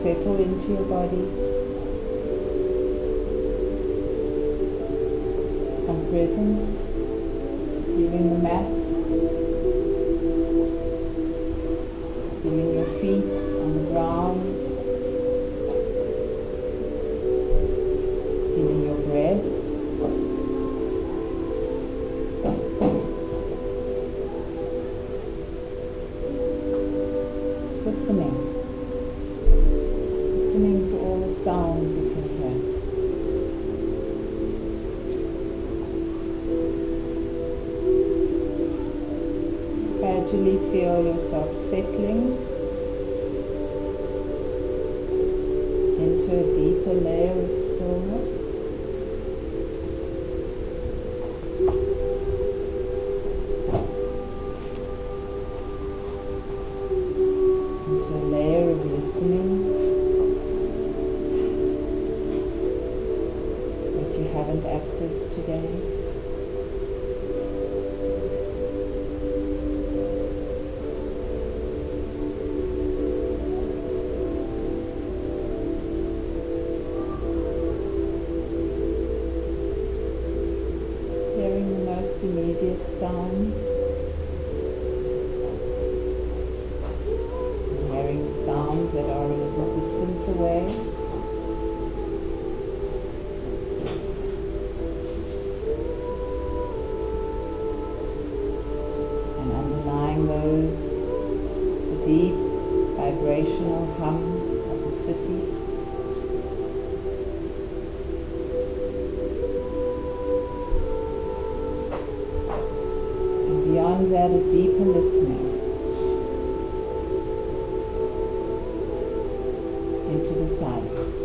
settle into your body. Come present, feeling the mat, feeling your feet on the ground, feeling your breath. Listening to all the sounds you can hear. Gradually feel yourself settling into a deeper layer of stillness. Access today. Hearing the most immediate sounds, and hearing the sounds that are a little distance away. Those, the deep vibrational hum of the city. And beyond that, a deeper listening into the silence.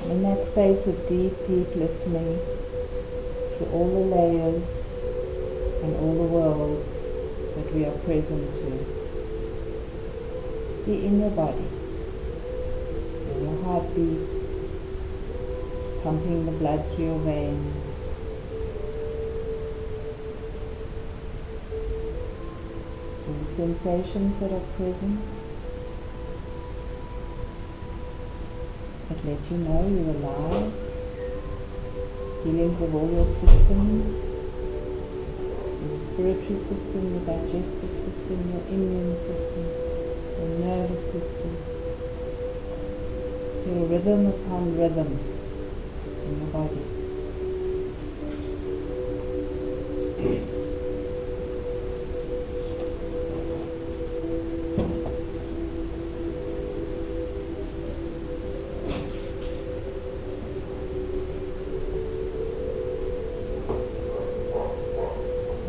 In that space of deep, deep listening to all the layers and all the worlds that we are present to, be in your body, in your heartbeat, pumping the blood through your veins. And the sensations that are present that let you know you're alive. Feelings of all your systems, your respiratory system, your digestive system, your immune system, your nervous system. Feel rhythm upon rhythm in your body.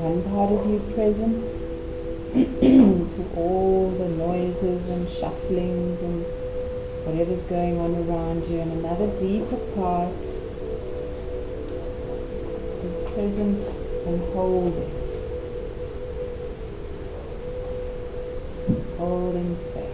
One part of you present to all the noises and shufflings and whatever's going on around you, and another deeper part is present and holding space.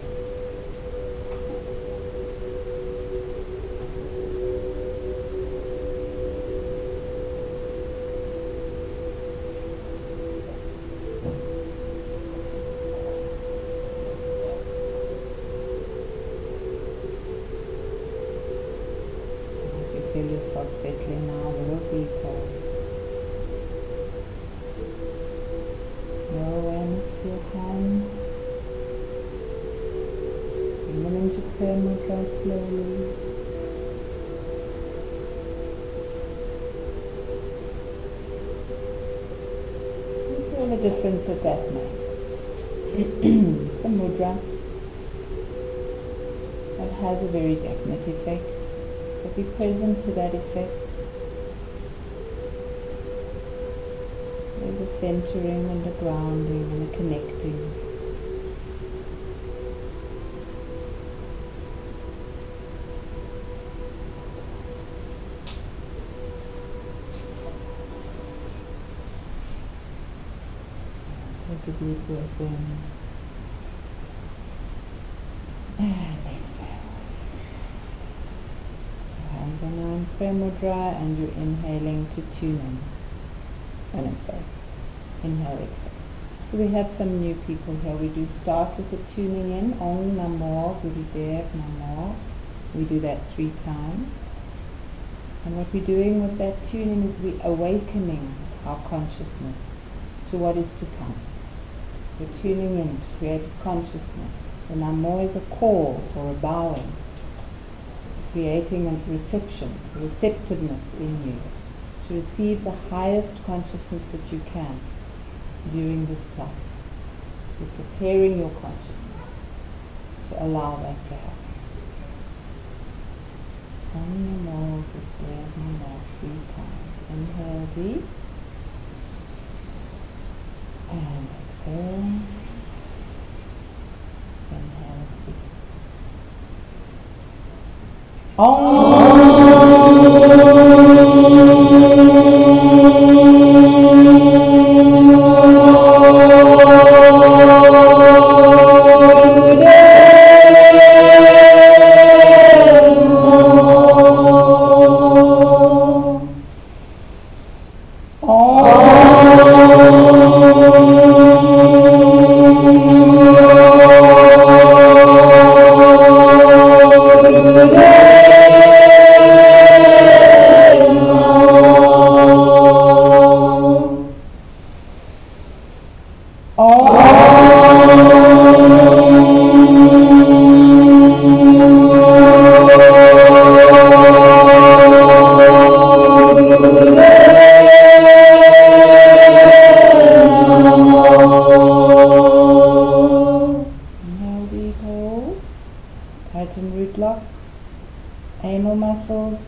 Feel yourself settling now a little deeper. Your awareness to your hands. Bring them into prayer mudra slowly. And feel the difference that makes. It's a mudra that has a very definite effect. So be present to that effect. centering and the grounding and the connecting. Take a deep breath in and exhale. Your hands are now in prayer mudra and you're inhaling to tune in. Oh no, sorry. Inhale, exhale. So we have some new people here. We do start with the tuning in. Om Namo Gurudev Namo. We do that 3 times. And what we're doing with that tuning is we're awakening our consciousness to what is to come. We're tuning in to create consciousness. The Namo is a call or a bowing, creating a reception, receptiveness in you to receive the highest consciousness that you can during this class. You're preparing your consciousness to allow that to happen. Om Namo Gurudev Namo 3 times. Inhale deep and exhale. Inhale deep.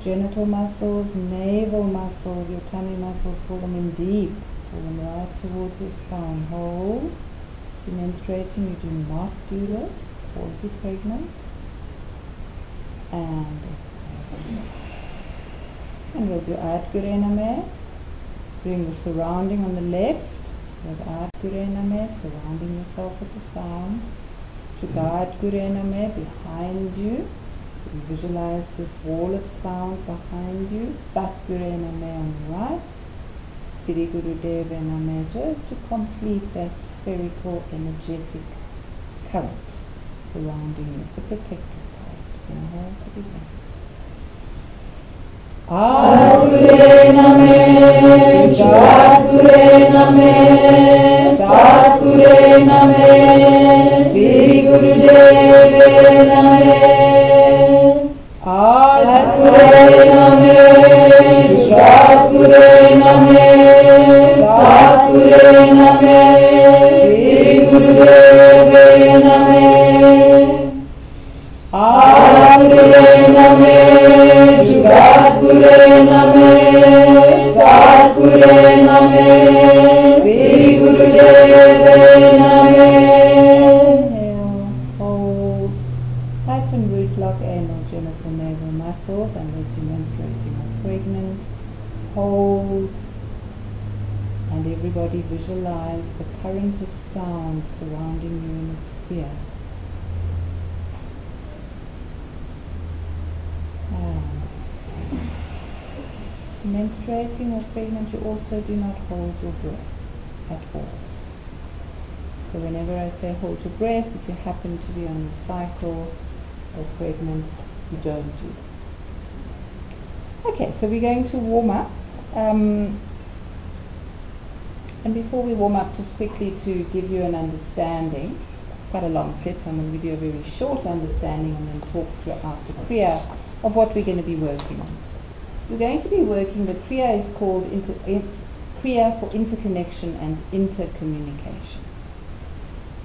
Genital muscles, navel muscles, your tummy muscles, pull them in deep, pull them right towards your spine. Hold. If you're menstruating, you do not do this, or if you're pregnant. And exhale. And we'll do Ad Gure Name, doing the surrounding on the left, with Ad Gure Name, surrounding yourself with the sound. Jugad Gure Name, behind you. You visualize this wall of sound behind you. Sat Gure Name on the right. Sri Gurudev Name, just to complete that spherical energetic current surrounding you. It's a protective current. Inhale to begin. Ad Gure Name, Jugad Gure Name, Sat Gure Name, Sri Gurudev Name. Ad Gure Name, Jugad Gure Name, Sat Gure Name, Sri Gurudev Name. Ad Gure Name, Jugad Gure Name, Sat Gure Name, Sri Gurudev Name. Hold. Tighten root lock anal genital navel muscles unless you're menstruating or pregnant. Hold. And everybody visualize the current of sound surrounding you in a sphere. Menstruating or pregnant, you also do not hold your breath at all. So whenever I say hold your breath, if you happen to be on your cycle or pregnant, you don't do that. Okay, so we're going to warm up. And before we warm up, just quickly to give you an understanding. It's quite a long set, so I'm going to give you a very short understanding and then talk throughout the Kriya of what we're going to be working on. So we're going to be working, the Kriya is called Kriya for interconnection and intercommunication.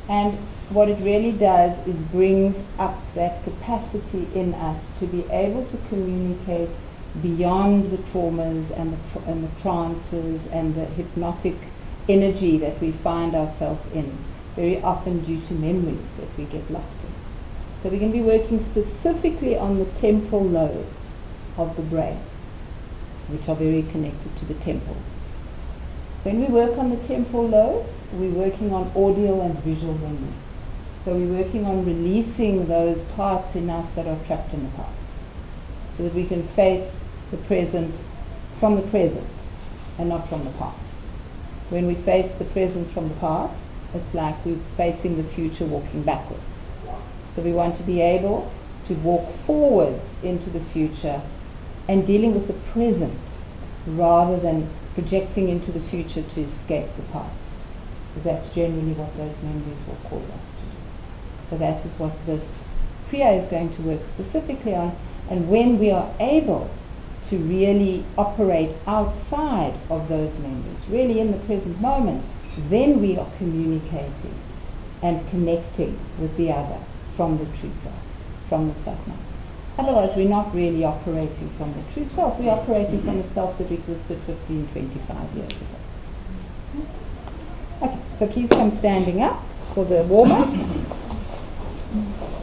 And what it really does is brings up that capacity in us to be able to communicate beyond the traumas and the trances and the hypnotic energy that we find ourselves in, very often due to memories that we get locked in. So we're going to be working specifically on the temporal lobes of the brain, which are very connected to the temples. When we work on the temporal lobes, we're working on audio and visual memory. So we're working on releasing those parts in us that are trapped in the past, so that we can face the present from the present and not from the past. When we face the present from the past, it's like we're facing the future walking backwards. So we want to be able to walk forwards into the future and dealing with the present rather than projecting into the future to escape the past, because that's generally what those memories will cause us to do. So that is what this Kriya is going to work specifically on. And when we are able to really operate outside of those memories, really in the present moment, then we are communicating and connecting with the other from the true self, from the Satnam. Otherwise, we're not really operating from the true self. We're operating from the self that existed 15, 25 years ago. Okay, so please come standing up for the warm-up.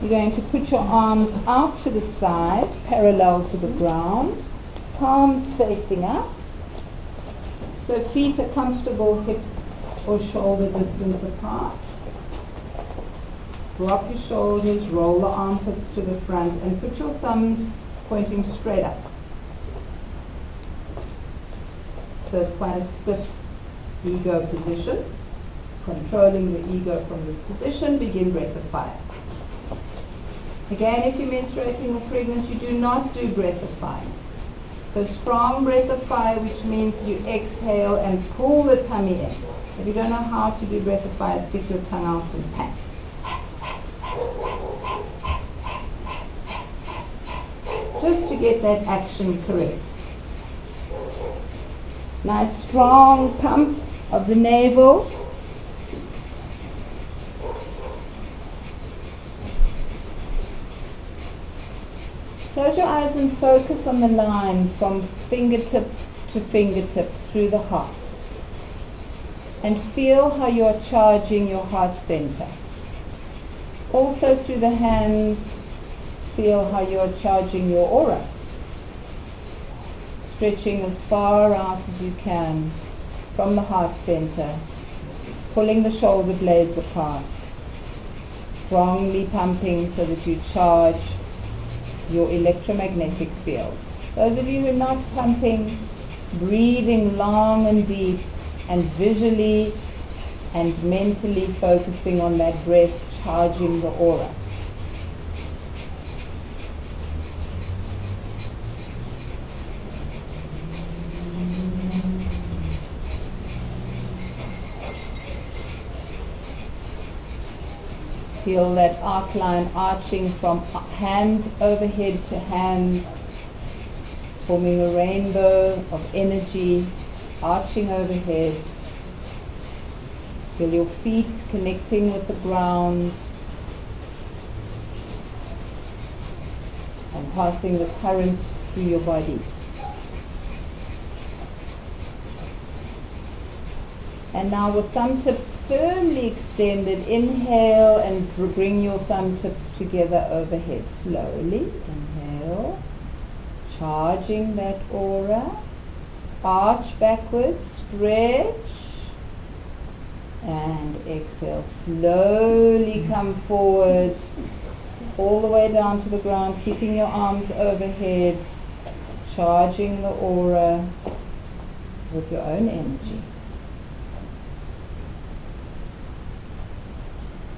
You're going to put your arms out to the side, parallel to the ground, palms facing up. So feet are comfortable hip or shoulder distance apart. Drop your shoulders, roll the armpits to the front, and put your thumbs pointing straight up. So it's quite a stiff ego position. Controlling the ego from this position, begin breath of fire. Again, if you're menstruating or pregnant, you do not do breath of fire. So strong breath of fire, which means you exhale and pull the tummy in. If you don't know how to do breath of fire, stick your tongue out and pant. Just to get that action correct. Nice strong pump of the navel. Close your eyes and focus on the line from fingertip to fingertip through the heart. And feel how you are charging your heart center. Also through the hands, feel how you are charging your aura. Stretching as far out as you can from the heart center, pulling the shoulder blades apart, strongly pumping so that you charge your electromagnetic field. Those of you who are not pumping, breathing long and deep and visually and mentally focusing on that breath, charging the aura. Feel that arc line arching from hand overhead to hand, forming a rainbow of energy arching overhead. Feel your feet connecting with the ground and passing the current through your body. And now with thumb tips firmly extended, inhale and bring your thumb tips together overhead. Slowly, inhale, charging that aura. Arch backwards, stretch, and exhale. Slowly come forward, all the way down to the ground, keeping your arms overhead, charging the aura with your own energy.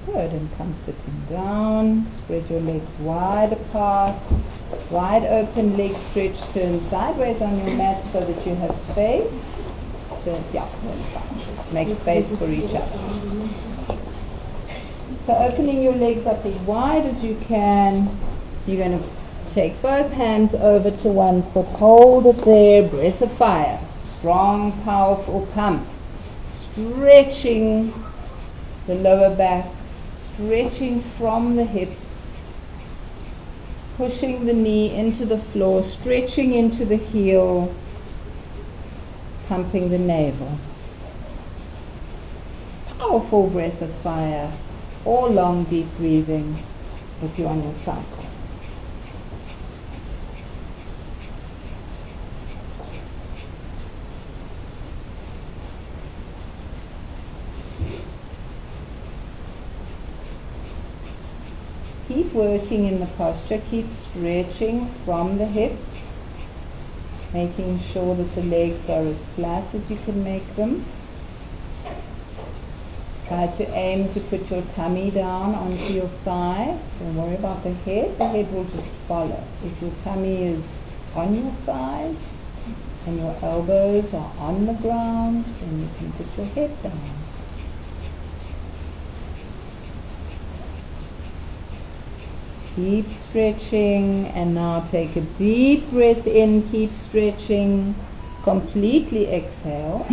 Good, and come sitting down. Spread your legs wide apart. Wide open leg stretch, turn sideways on your mat so that you have space. Turn, yeah, that's fine. Just make space for each other. So opening your legs up as wide as you can. You're going to take both hands over to one foot. Hold it there. Breath of fire. Strong, powerful pump. Stretching the lower back. Stretching from the hips, pushing the knee into the floor, stretching into the heel, pumping the navel. powerful breath of fire, or long deep breathing if you're on your cycle. Keep working in the posture, keep stretching from the hips, making sure that the legs are as flat as you can make them. Try to aim to put your tummy down onto your thigh. Don't worry about the head will just follow. If your tummy is on your thighs and your elbows are on the ground, then you can put your head down. Keep stretching, and now take a deep breath in, keep stretching, completely exhale.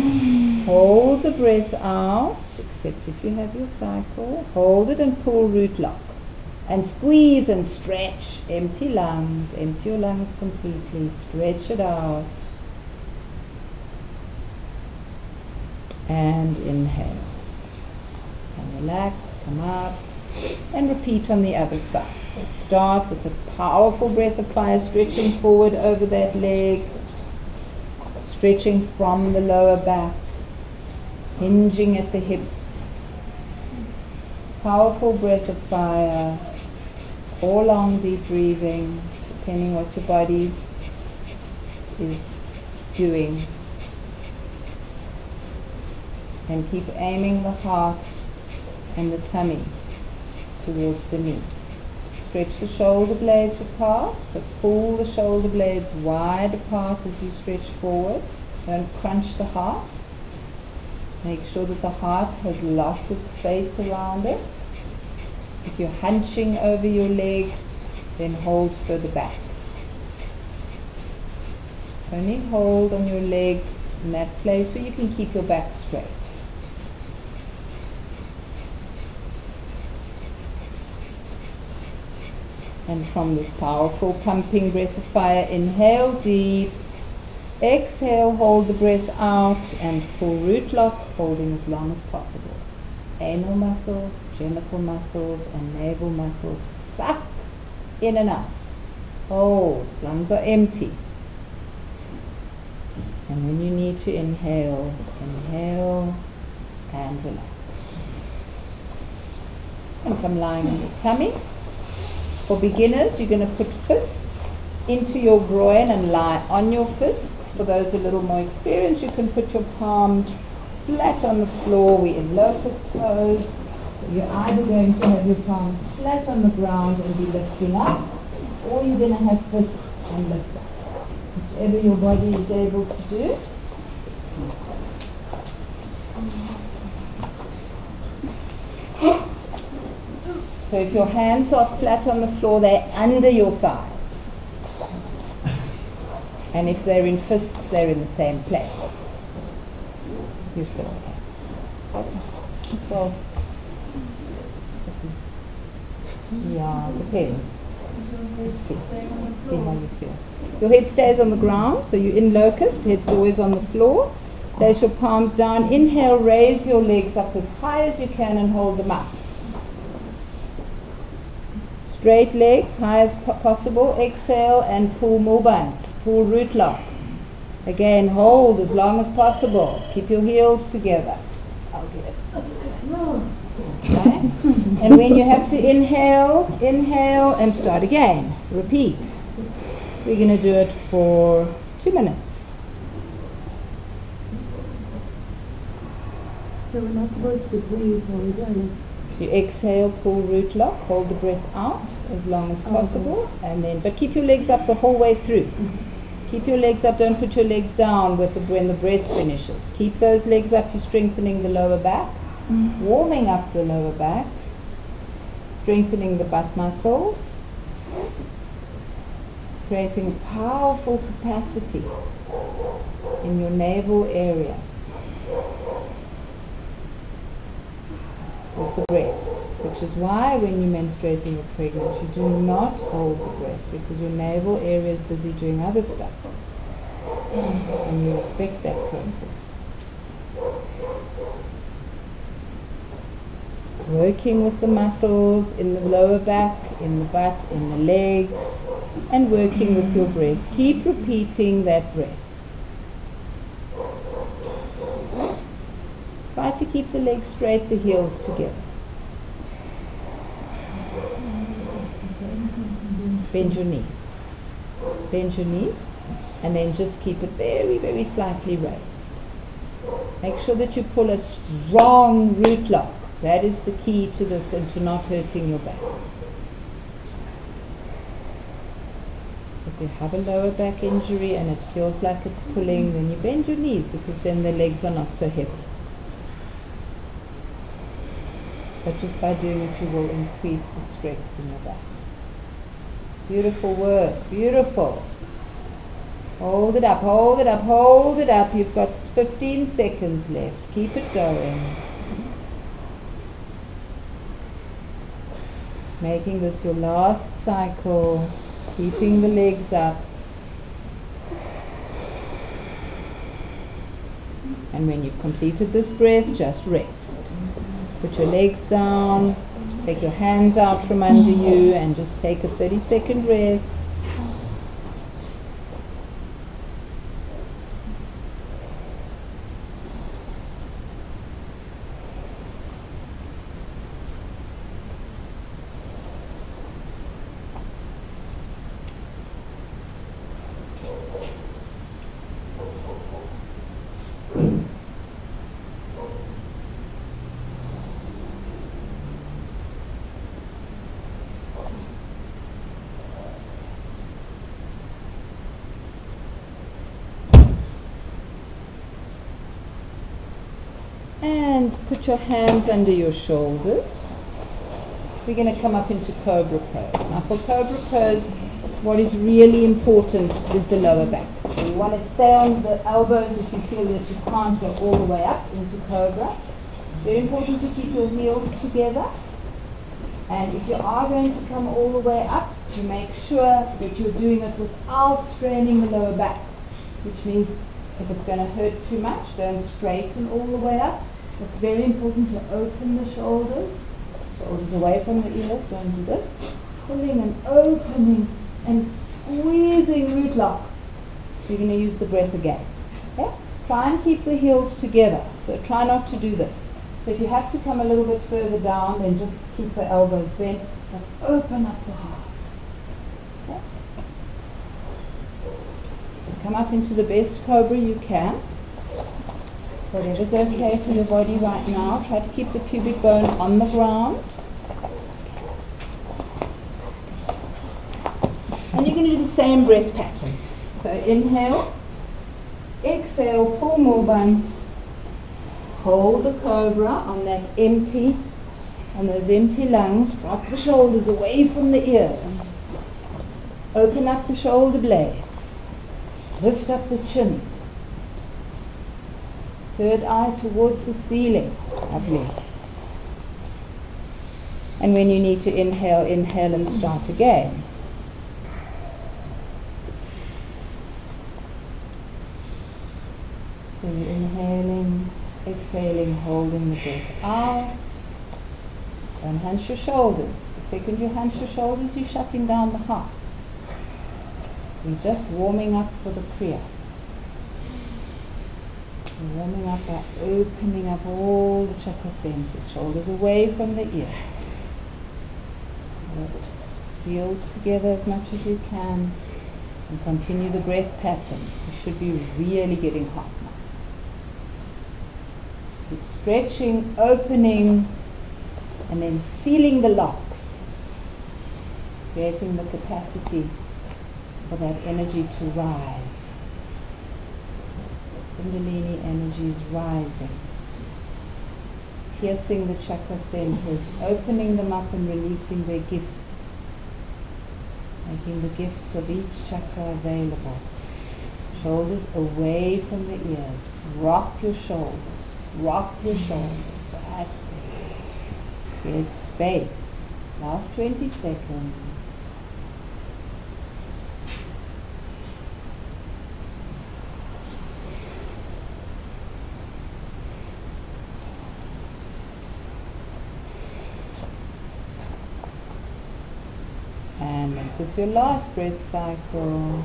Hold the breath out, except if you have your cycle. Hold it and pull root lock. And squeeze and stretch. Empty lungs, empty your lungs completely, stretch it out. And inhale. And relax, come up, and repeat on the other side. Let's start with a powerful breath of fire, stretching forward over that leg, stretching from the lower back, hinging at the hips. Powerful breath of fire, or long deep breathing, depending what your body is doing. And keep aiming the heart and the tummy towards the knee. Stretch the shoulder blades apart, so pull the shoulder blades wide apart as you stretch forward. Don't crunch the heart. Make sure that the heart has lots of space around it. If you're hunching over your leg, then hold further back. Only hold on your leg in that place where you can keep your back straight. And from this powerful pumping breath of fire, inhale deep, exhale, hold the breath out, and pull root lock, holding as long as possible. Anal muscles, genital muscles, and navel muscles suck in and out. Hold, lungs are empty. And when you need to inhale, inhale and relax. And come lying on your tummy. For beginners, you're going to put fists into your groin and lie on your fists. For those a little more experienced, you can put your palms flat on the floor. We're in locust pose. So you're either going to have your palms flat on the ground and be lifting up, or you're going to have fists and lift up. Whichever your body is able to do. So if your hands are flat on the floor, they're under your thighs. And if they're in fists, they're in the same place. You're still okay. Well, yeah, it depends. See how you feel. Your head stays on the ground, so you're in locust, head's always on the floor. Place your palms down. Inhale, raise your legs up as high as you can and hold them up. Straight legs, high as possible. Exhale and pull mulbant, pull root lock. Again, hold as long as possible. Keep your heels together. I'll get it. Okay? And when you have to inhale, inhale and start again. Repeat. We're going to do it for 2 minutes. So we're not supposed to breathe while we're doing it? You exhale, pull root lock, hold the breath out as long as possible, and then, but keep your legs up the whole way through. Keep your legs up, don't put your legs down when the breath finishes. Keep those legs up, you're strengthening the lower back, warming up the lower back, strengthening the butt muscles, creating a powerful capacity in your navel area. With the breath, which is why when you're menstruating or pregnant, you do not hold the breath because your navel area is busy doing other stuff, and you respect that process. Working with the muscles in the lower back, in the butt, in the legs, and working with your breath. Keep repeating that breath. Try to keep the legs straight, the heels together. Bend your knees. Bend your knees, and then just keep it very, very slightly raised. Make sure that you pull a strong root lock. That is the key to this and to not hurting your back. If you have a lower back injury and it feels like it's pulling, then you bend your knees, because then the legs are not so heavy. But just by doing it, you will increase the strength in your back. Beautiful work, beautiful. Hold it up, hold it up, hold it up. You've got 15 seconds left. Keep it going. Making this your last cycle, keeping the legs up. And when you've completed this breath, just rest. Put your legs down, take your hands out from under you, and just take a 30-second rest. And put your hands under your shoulders. We're going to come up into Cobra Pose. Now for Cobra Pose, what is really important is the lower back. So you want to stay on the elbows if you feel that you can't go all the way up into Cobra. Very important to keep your heels together. And if you are going to come all the way up, you make sure that you're doing it without straining the lower back. Which means if it's going to hurt too much, don't straighten all the way up. It's very important to open the shoulders. Shoulders away from the ears, don't do this. Pulling and opening and squeezing root lock. You're going to use the breath again. Okay? Try and keep the heels together. So try not to do this. So if you have to come a little bit further down, then just keep the elbows bent and open up the heart. Okay? So come up into the best Cobra you can. Whatever's okay for your body right now. Try to keep the pubic bone on the ground. And you're going to do the same breath pattern. So inhale, exhale, pull more buns. Hold the Cobra on that empty, on those empty lungs. Drop the shoulders away from the ears. Open up the shoulder blades. Lift up the chin. Third eye towards the ceiling. Lovely. And when you need to inhale, inhale and start again. So you're inhaling, exhaling, holding the breath out. Don't hunch your shoulders. The second you hunch your shoulders, you're shutting down the heart. We're just warming up for the Kriya. We're warming up by opening up all the chakra centers, shoulders away from the ears. Heels together as much as you can, and continue the breath pattern. You should be really getting hot now. Keep stretching, opening, and then sealing the locks, creating the capacity for that energy to rise. Kundalini energy is rising, piercing the chakra centers, opening them up and releasing their gifts, making the gifts of each chakra available. Shoulders away from the ears. Drop your shoulders. Rock your shoulders. That's good. Create space. Last 20 seconds. Make this your last breath cycle.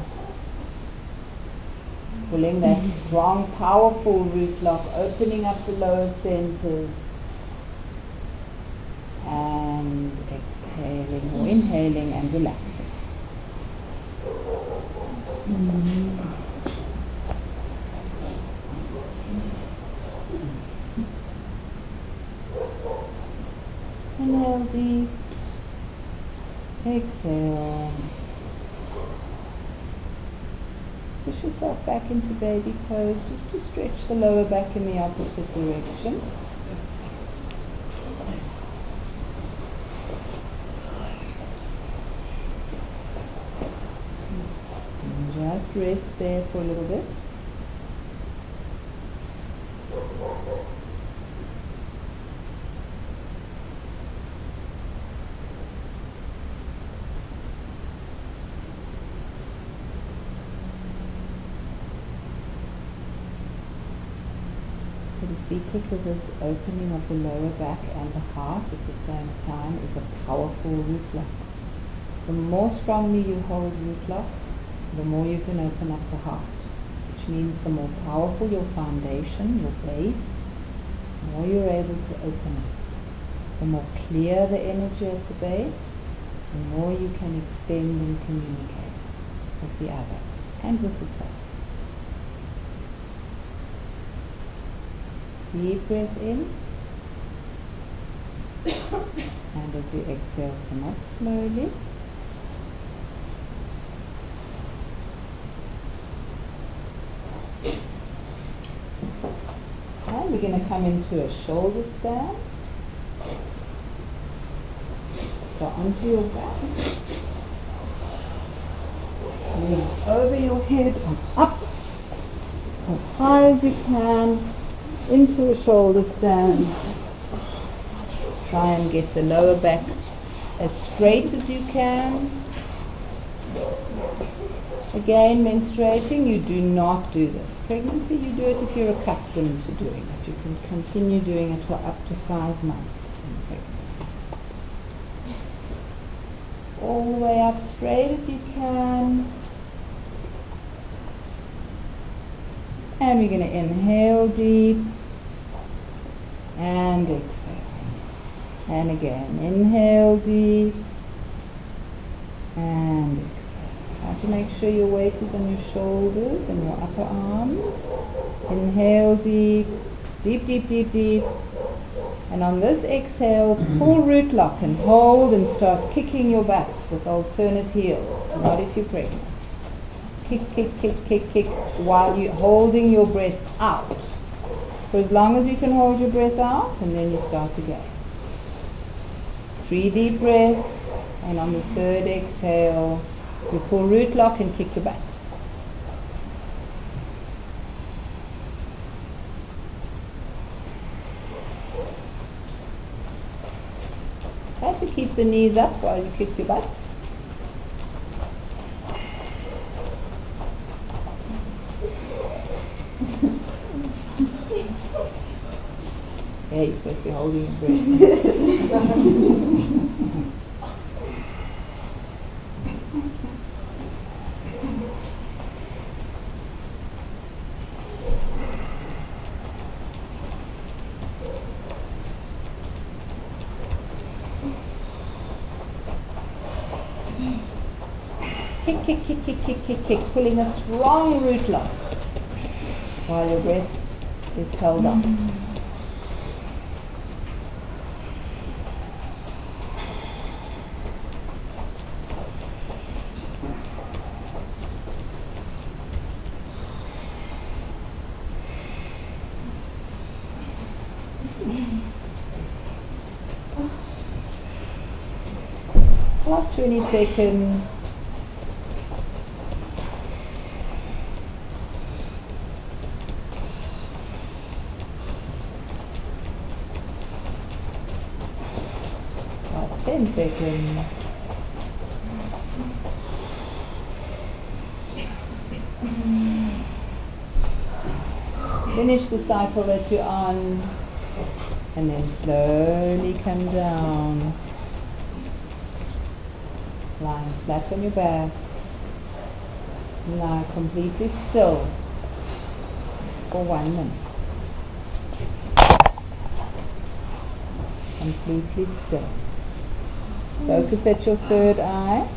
Pulling that strong, powerful root lock, opening up the lower centers. And exhaling or inhaling and relaxing. Inhale deep. Exhale. Push yourself back into baby pose just to stretch the lower back in the opposite direction. And just rest there for a little bit. The secret with this opening of the lower back and the heart at the same time is a powerful root lock. The more strongly you hold root lock, the more you can open up the heart, which means the more powerful your foundation, your base, the more you're able to open up. The more clear the energy at the base, the more you can extend and communicate with the other and with the self. Deep breath in, and as you exhale, come up slowly. And we're going to come into a shoulder stand. So onto your back, knees over your head and up as high as you can. Into a shoulder stand. Try and get the lower back as straight as you can. Again, menstruating, you do not do this. Pregnancy, you do it if you're accustomed to doing it. You can continue doing it for up to 5 months in pregnancy. All the way up straight as you can. And we're going to inhale deep and exhale. And again, inhale deep and exhale. Try to make sure your weight is on your shoulders and your upper arms. Inhale deep, deep, deep, deep, deep. And on this exhale, pull root lock and hold and start kicking your butt with alternate heels, not if you're pregnant. Kick, kick, kick, kick, kick, while you're holding your breath out. For as long as you can hold your breath out, and then you start again. 3 deep breaths, and on the 3rd exhale, you pull root lock and kick your butt. Try to keep the knees up while you kick your butt. Yeah, you're supposed to be holding your breath. Kick, kick, kick, kick, kick, kick, kick, pulling a strong root lock while your breath is held out. Last 20 seconds. Last 10 seconds. Finish the cycle that you're on, and then slowly come down. Lying flat on your back. Lie completely still for 1 minute. Completely still. Focus at your third eye.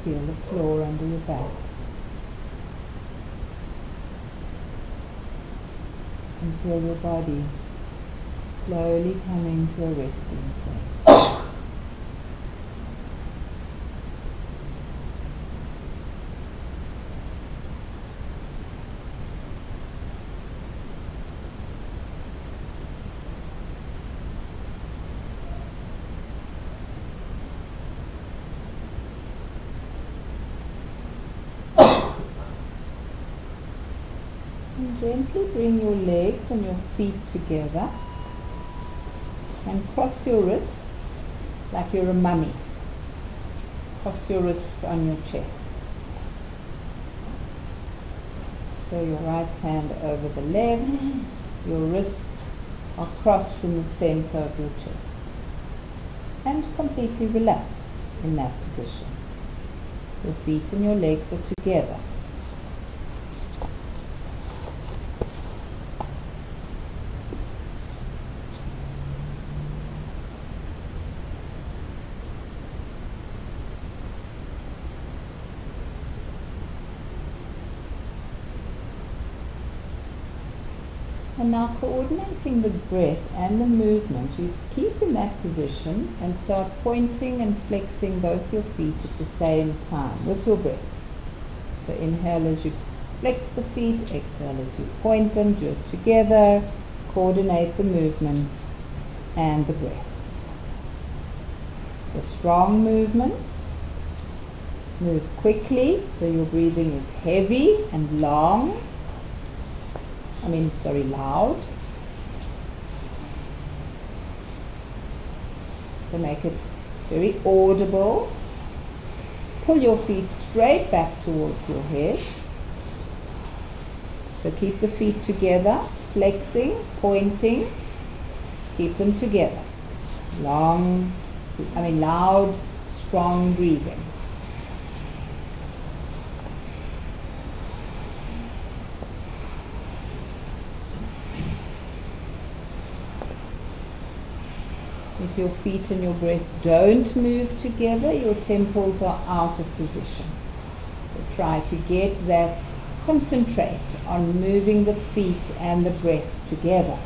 Feel the floor under your back. And feel your body slowly coming to a resting place. And gently bring your legs and your feet together and cross your wrists like you're a mummy. Cross your wrists on your chest. So your right hand over the left, your wrists are crossed in the center of your chest. And completely relax in that position. Your feet and your legs are together. And now coordinating the breath and the movement, you keep in that position and start pointing and flexing both your feet at the same time with your breath. So inhale as you flex the feet, exhale as you point them, do it together, coordinate the movement and the breath. So strong movement, move quickly, so your breathing is heavy and long. Loud. To make it very audible. Pull your feet straight back towards your head. So keep the feet together, flexing, pointing, keep them together. Loud, strong breathing. If your feet and your breath don't move together, your temples are out of position. So try to get that, concentrate on moving the feet and the breath together.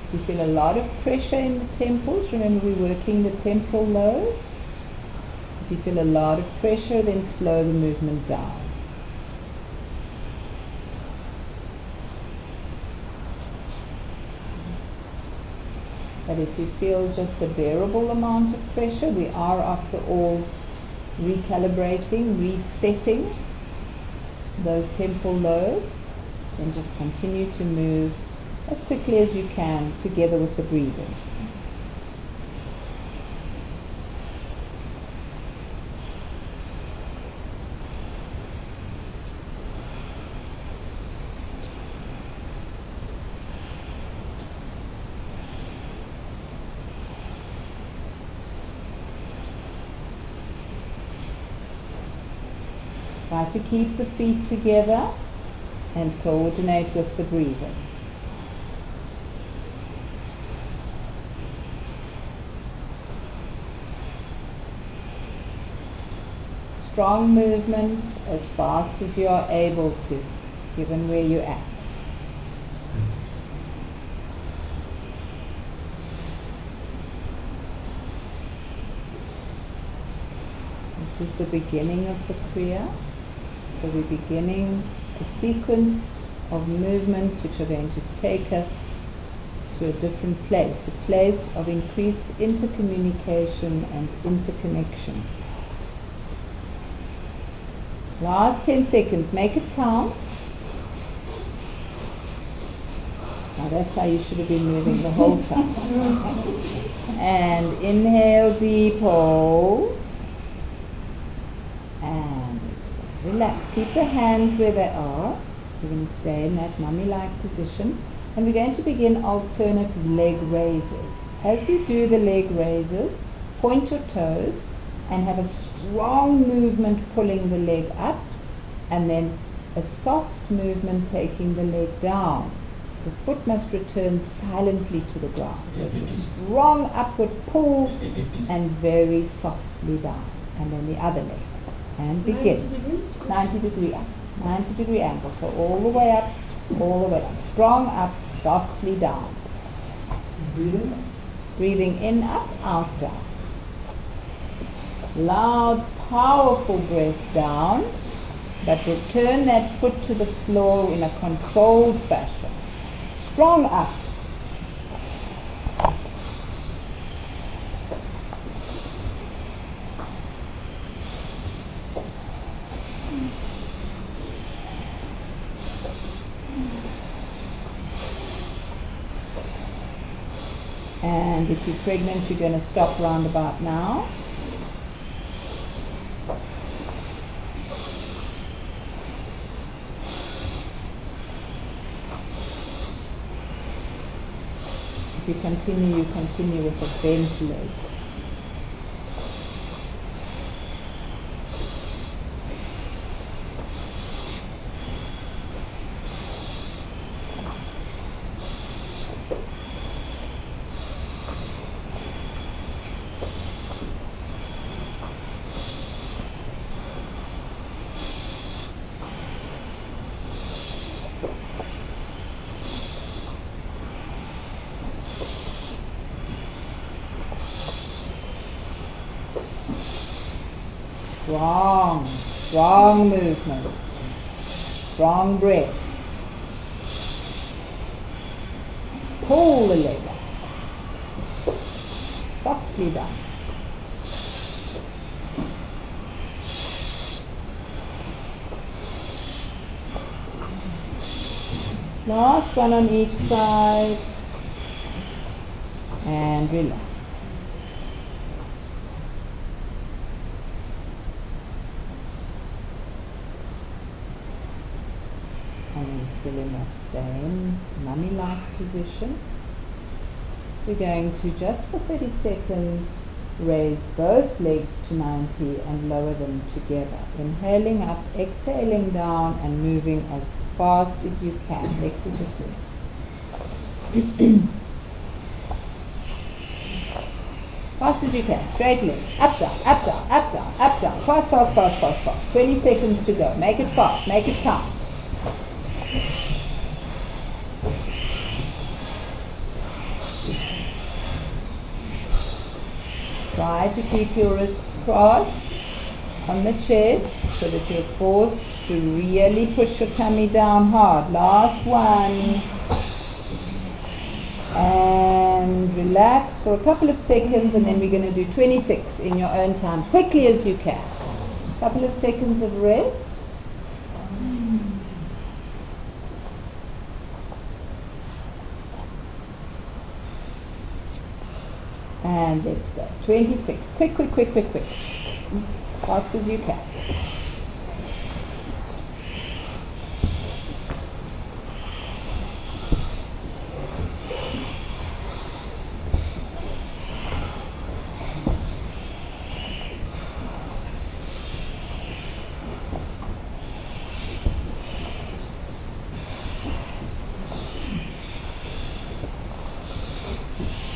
If you feel a lot of pressure in the temples, remember we're working the temporal lobes. If you feel a lot of pressure, then slow the movement down. But if you feel just a bearable amount of pressure, we are after all recalibrating, resetting those temporal lobes, then just continue to move as quickly as you can together with the breathing. Try to keep the feet together and coordinate with the breathing. Strong movement as fast as you are able to, given where you're at. This is the beginning of the Kriya. So we're beginning a sequence of movements which are going to take us to a different place, a place of increased intercommunication and interconnection. Last 10 seconds. Make it count. Now that's how you should have been moving the whole time. And inhale deep, hold. And exhale. Relax. Keep the hands where they are. You're going to stay in that mummy-like position. And we're going to begin alternate leg raises. As you do the leg raises, point your toes and have a strong movement pulling the leg up, and then a soft movement taking the leg down. The foot must return silently to the ground. So it's a strong upward pull and very softly down. And then the other leg. And begin. 90 degree up. 90 degree angle. So all the way up, all the way up. Strong up, softly down. Breathing. Breathing in, up, out, down. Loud, powerful breath down, but return that foot to the floor in a controlled fashion. Strong up. And if you're pregnant, you're going to stop round about now. If you continue with a bent leg. Strong movements, strong breath. Pull the leg up, softly down. Last one on each side, and relax. Still in that same mummy-like position. We're going to, just for 30 seconds, raise both legs to 90 and lower them together. Inhaling up, exhaling down, and moving as fast as you can. Exercise. Fast as you can. Straight legs. Up, down, up, down, up, down, up, down. Fast, fast, fast, fast, fast. 20 seconds to go. Make it fast. Make it count. Try to keep your wrists crossed on the chest so that you're forced to really push your tummy down hard. Last one. And relax for a couple of seconds, and then we're going to do 26 in your own time, quickly as you can. A couple of seconds of rest. And let's go. 26. Quick, quick, quick, quick, quick. Fast as you can.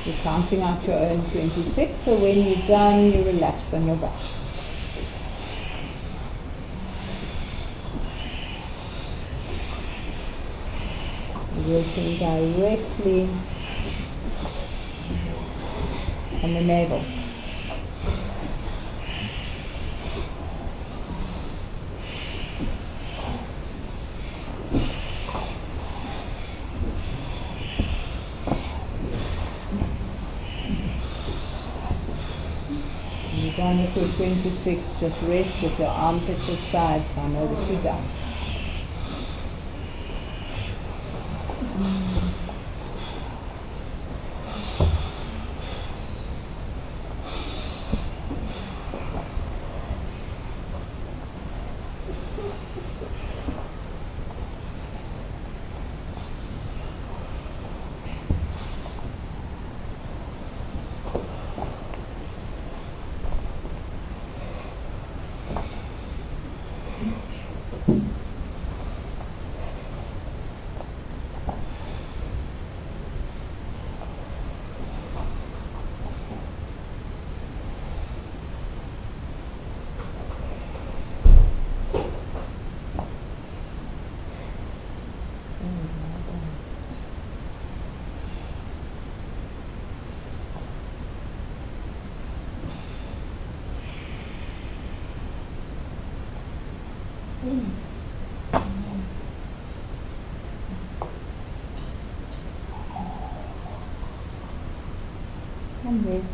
You're counting out your own 26, so when you're done, you relax on your back. Working directly on the navel. You're done with your 26, just rest with your arms at your sides so I know that you're done. And rest.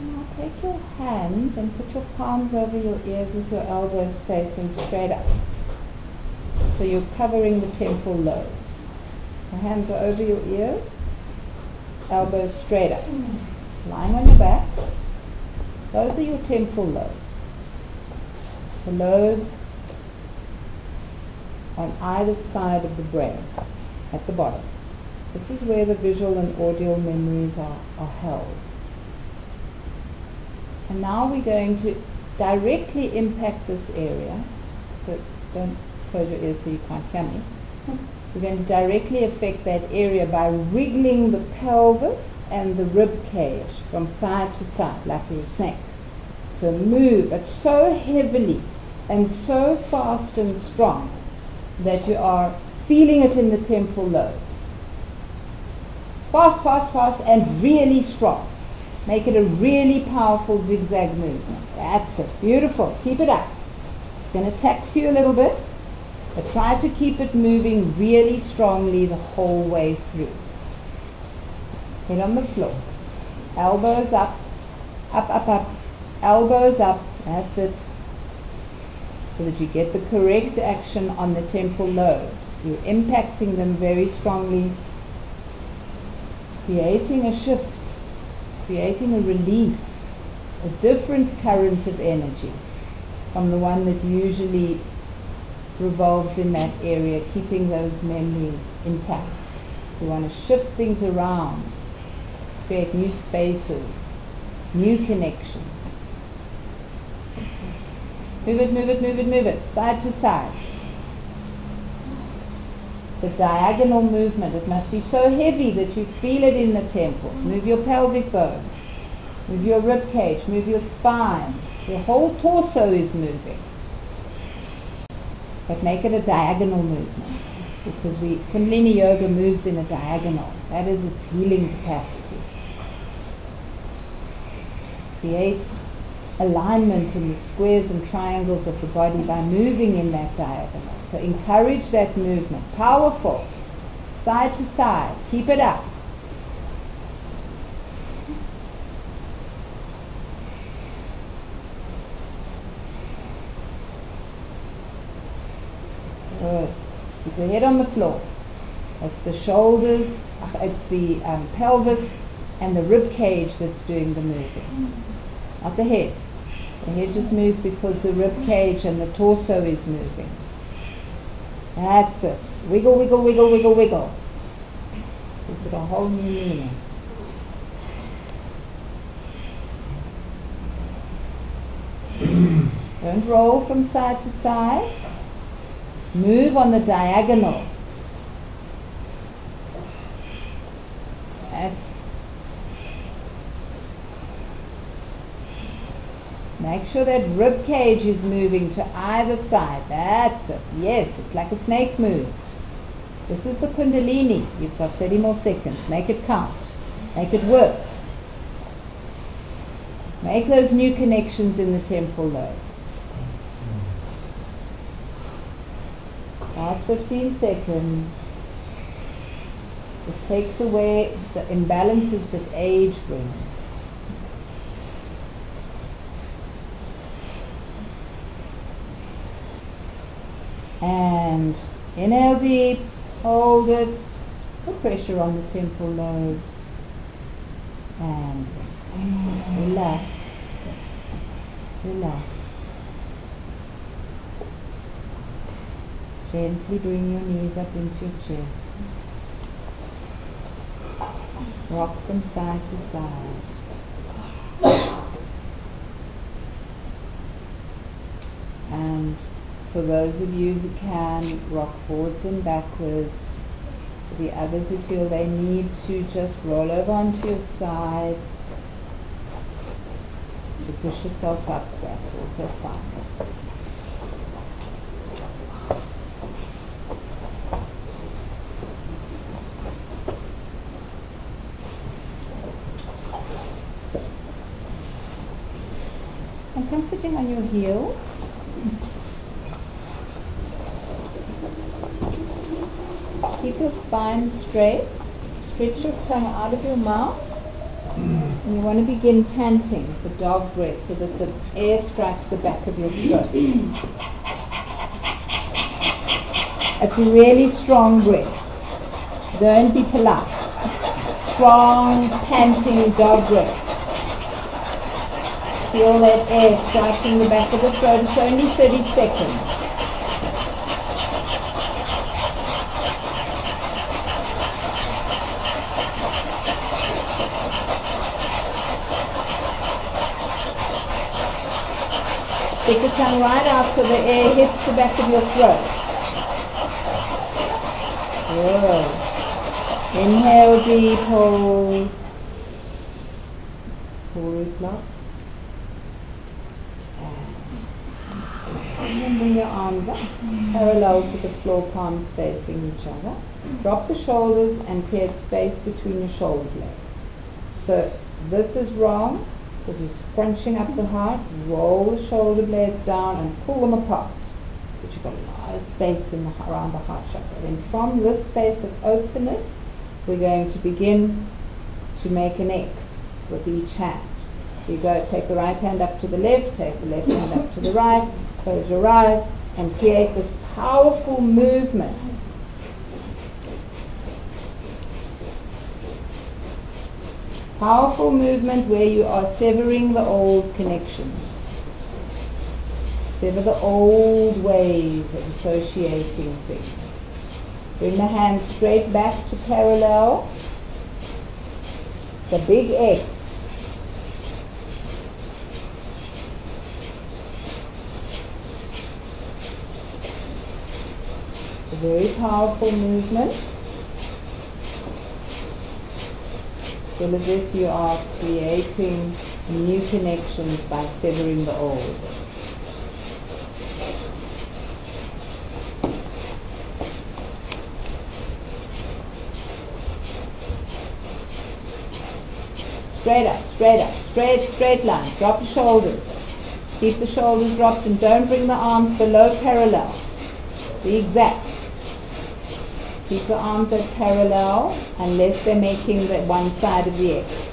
Now take your hands and put your palms over your ears with your elbows facing straight up. So you're covering the temporal lobes. Your hands are over your ears, elbows straight up. Lying on your back. Those are your temporal lobes. The lobes on either side of the brain, at the bottom. This is where the visual and audio memories are held. And now we're going to directly impact this area. So don't close your ears so you can't hear me. We're going to directly affect that area by wriggling the pelvis and the rib cage from side to side like a snake. So move, but so heavily and so fast and strong that you are feeling it in the temporal lobes. Fast, fast, fast, and really strong. Make it a really powerful zigzag movement. That's it. Beautiful. Keep it up. It's going to tax you a little bit, but try to keep it moving really strongly the whole way through. Head on the floor. Elbows up, up, up, up. Elbows up. That's it. So that you get the correct action on the temporal lobes. You're impacting them very strongly, creating a shift, creating a release, a different current of energy from the one that usually revolves in that area, keeping those memories intact. You want to shift things around, create new spaces, new connections. Move it, move it, move it, move it, side to side. It's a diagonal movement. It must be so heavy that you feel it in the temples. Move your pelvic bone, move your rib cage, move your spine. Your whole torso is moving. But make it a diagonal movement, because Kundalini Yoga moves in a diagonal. That is its healing capacity. Creates alignment in the squares and triangles of the body by moving in that diagonal. So encourage that movement. Powerful. Side to side. Keep it up. Good. Keep the head on the floor. It's the shoulders, it's the pelvis and the rib cage that's doing the moving. Not the head. The head just moves because the rib cage and the torso is moving. That's it. Wiggle, wiggle, wiggle, wiggle, wiggle. Gives it a whole new meaning. Don't roll from side to side. Move on the diagonal. That's it. Make sure that rib cage is moving to either side. That's it. Yes, it's like a snake moves. This is the Kundalini. You've got 30 more seconds. Make it count. Make it work. Make those new connections in the temporal lobe. Last 15 seconds. This takes away the imbalances that age brings. And inhale deep, hold it, put pressure on the temporal lobes, and relax, relax. Gently bring your knees up into your chest. Rock from side to side. And for those of you who can, rock forwards and backwards. For the others who feel they need to, just roll over onto your side to push yourself up. That's also fine. And come sitting on your heels. Keep your spine straight. Stretch your tongue out of your mouth. And you want to begin panting for dog breath so that the air strikes the back of your throat. It's a really strong breath. Don't be polite. Strong, panting dog breath. Feel that air striking the back of the throat. It's only 30 seconds. Stick your tongue right out so the air hits the back of your throat. Good. Inhale deep, hold. Forward block. And then bring your arms up, parallel to the floor, palms facing each other. Drop the shoulders and create space between your shoulder blades. So this is wrong. Because you're scrunching up the heart, roll the shoulder blades down and pull them apart. But you've got a lot of space around the heart chakra. Then from this space of openness, we're going to begin to make an X with each hand. You go, take the right hand up to the left, take the left hand up to the right, close your eyes, and create this powerful movement. Powerful movement where you are severing the old connections. Sever the old ways of associating things. Bring the hands straight back to parallel. It's a big X. It's a very powerful movement. Feel as if you are creating new connections by severing the old. Straight up, straight up, straight lines. Drop your shoulders. Keep the shoulders dropped and don't bring the arms below parallel. Be exact. Keep the arms at parallel unless they're making the one side of the X.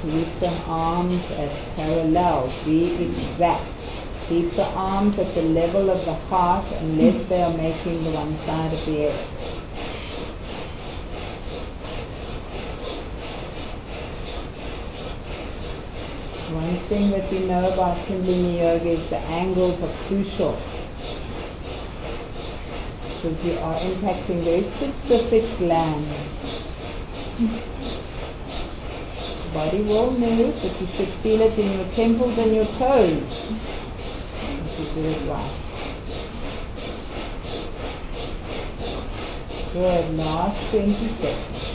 Keep the arms at parallel. Be exact. Keep the arms at the level of the heart unless they are making the one side of the X. One thing that we know about Kundalini Yoga is the angles are crucial. because you are impacting very specific glands. The body will move, but you should feel it in your temples and your toes. You should do it right. Good, last 20 seconds.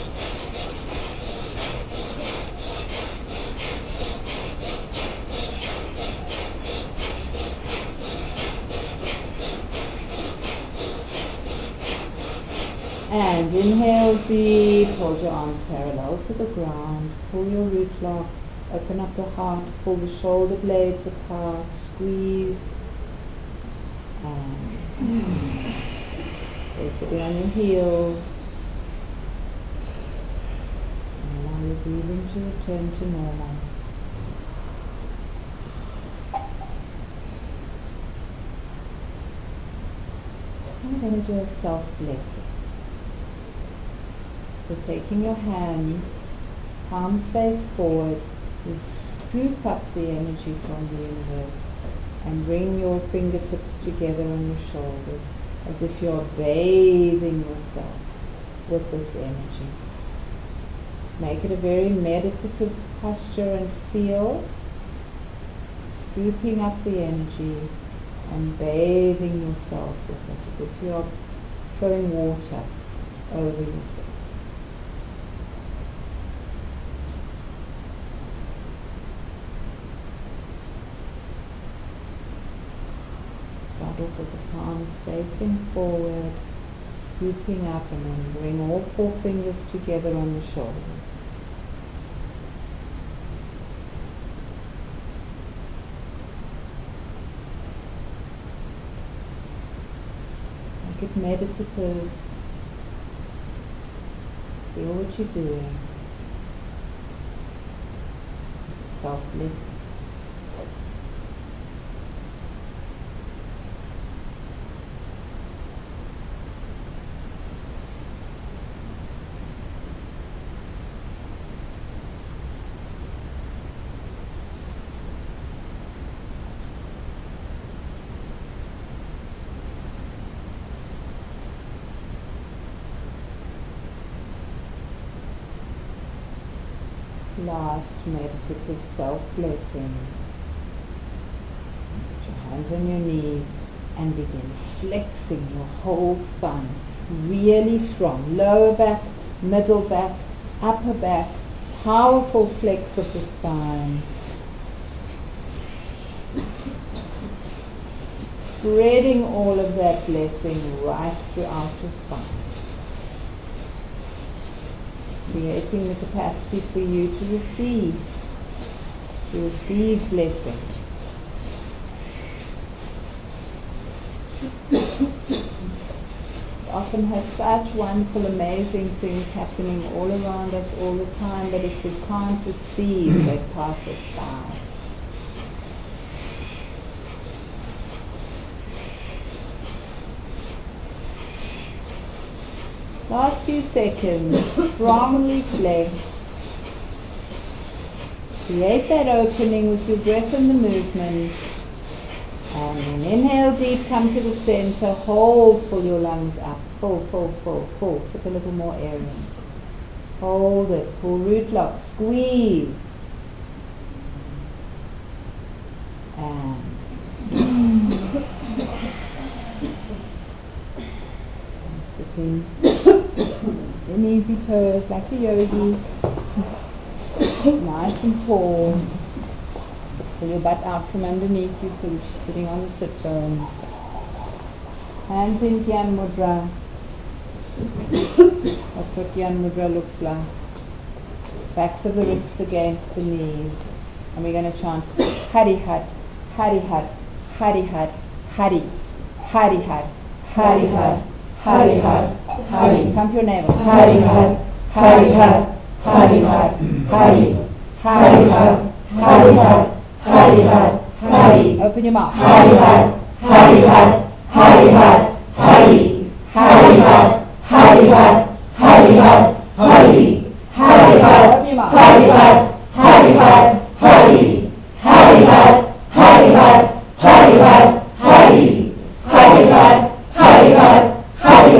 And inhale deep, hold your arms parallel to the ground, pull your root lock, open up the heart, pull the shoulder blades apart, squeeze, and stay sitting on your heels. And allow your breathing to return to normal. I'm going to do a self-blessing. So taking your hands, palms face forward, you scoop up the energy from the universe and bring your fingertips together on your shoulders as if you're bathing yourself with this energy. Make it a very meditative posture and feel, scooping up the energy and bathing yourself with it as if you're throwing water over yourself. With the palms facing forward, scooping up, and then bring all four fingers together on the shoulders. Make it meditative. Feel what you're doing. It's a self-blessing. Last meditative self-blessing. Put your hands on your knees and begin flexing your whole spine. Really strong. Lower back, middle back, upper back. Powerful flex of the spine. Spreading all of that blessing right throughout your spine. Creating the capacity for you to receive blessing. We often have such wonderful, amazing things happening all around us all the time, but if we can't receive, they pass us by. Last few seconds, strongly flex. Create that opening with your breath and the movement. And then inhale deep, come to the center, hold, fill your lungs up. Full, full, full, full. Sip a little more air in. Hold it, pull root lock, squeeze. And sitting in easy pose like a yogi, nice and tall. Pull your butt out from underneath you so that you're sitting on the sit bones. Hands in Gyan Mudra. That's what Gyan Mudra looks like. Backs of the wrists against the knees. And we're going to chant Hari Har, Hari Har, Hari Har, Hari, Hari Har, Hari Har, Hari Har, Hari. Pump your navel. Hari Har, Hari Har, Hari Har, Hari, Hari Har, Hari Har, Hari Har, Hari. Open your mouth. Hari Har, Hari Har, Hari Har, Hari, Hari Har, Hari Har, Hari Har, Hari, Hari Har. Open your mouth. Hari Har, Hari Har, Hari, Hari Har, Hari Har, Hari Har, Hari, Hari Har, Hari Har, Hari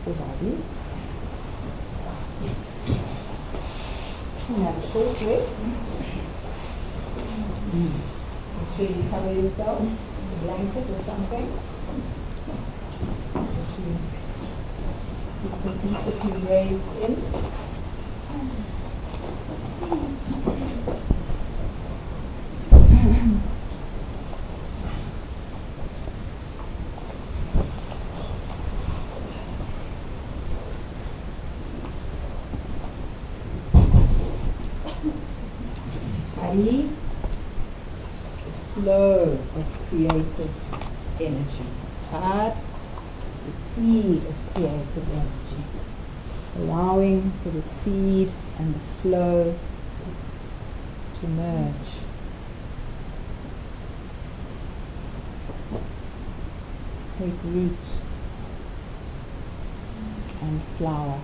the body. And have a short rest. Make sure you cover yourself with a blanket or something. Make sure you keep the feet that you raised in. Body, the flow of creative energy. Heart, the seed of creative energy. Allowing for the seed and the flow to merge. Take root and flower.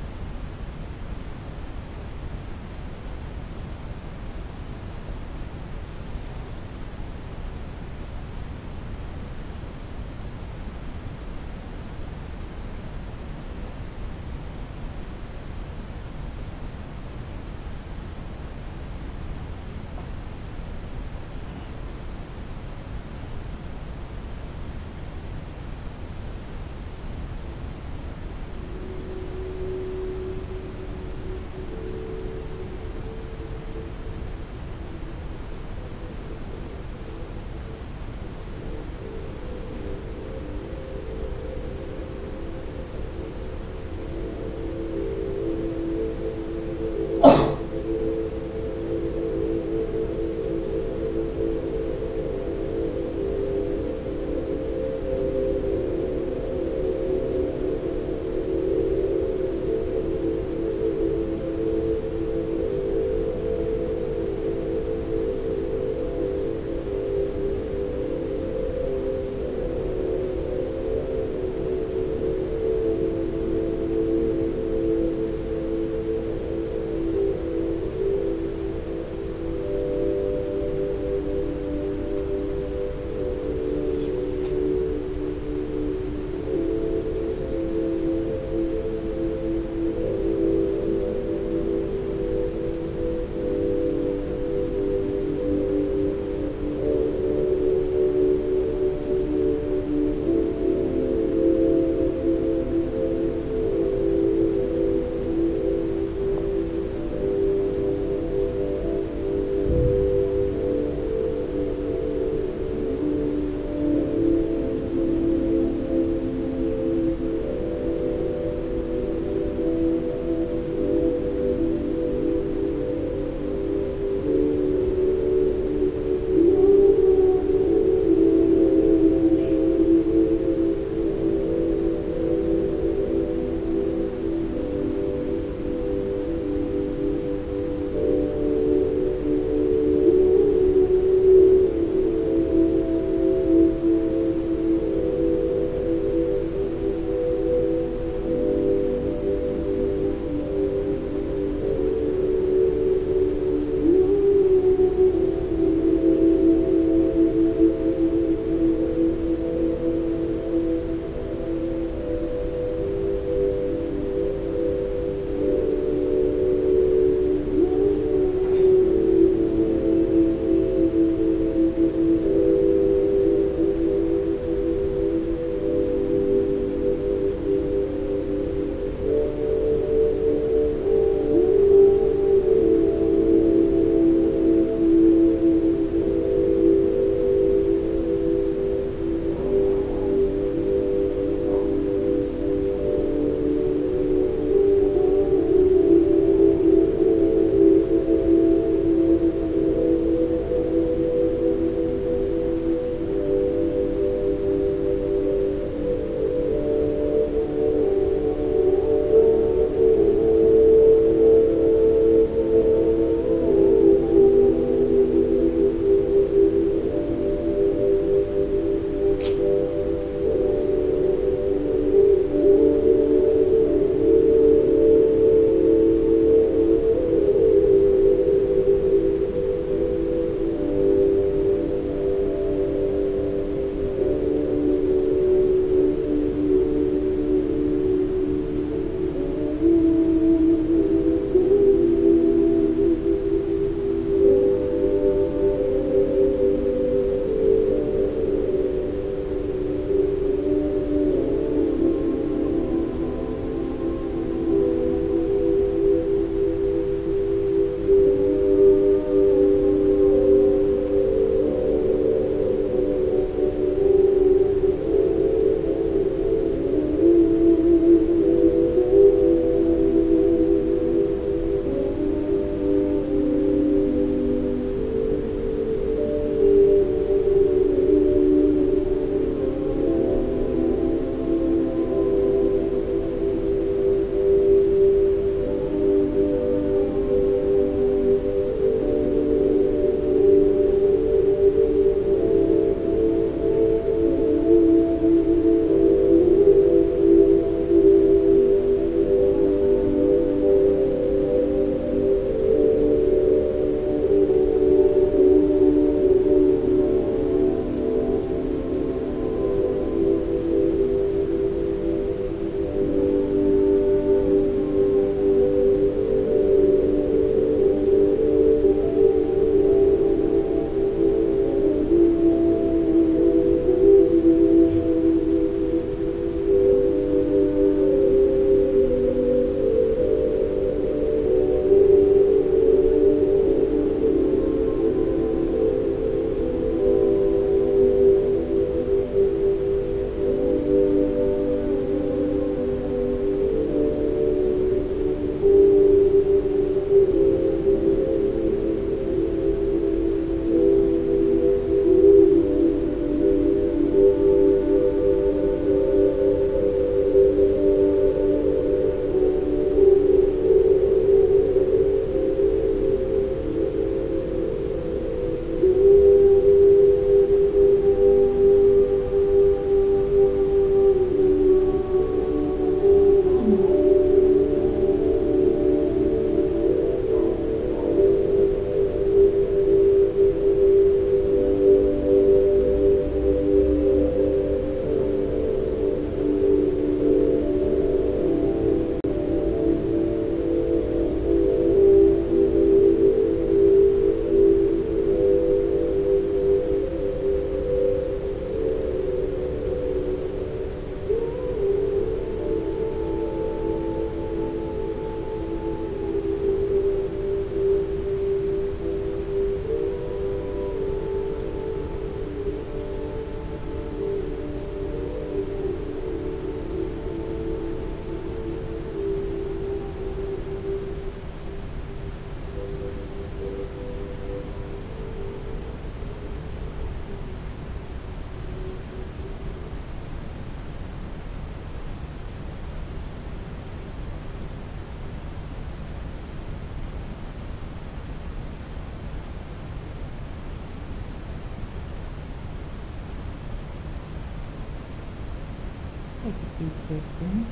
Take a deep breath in.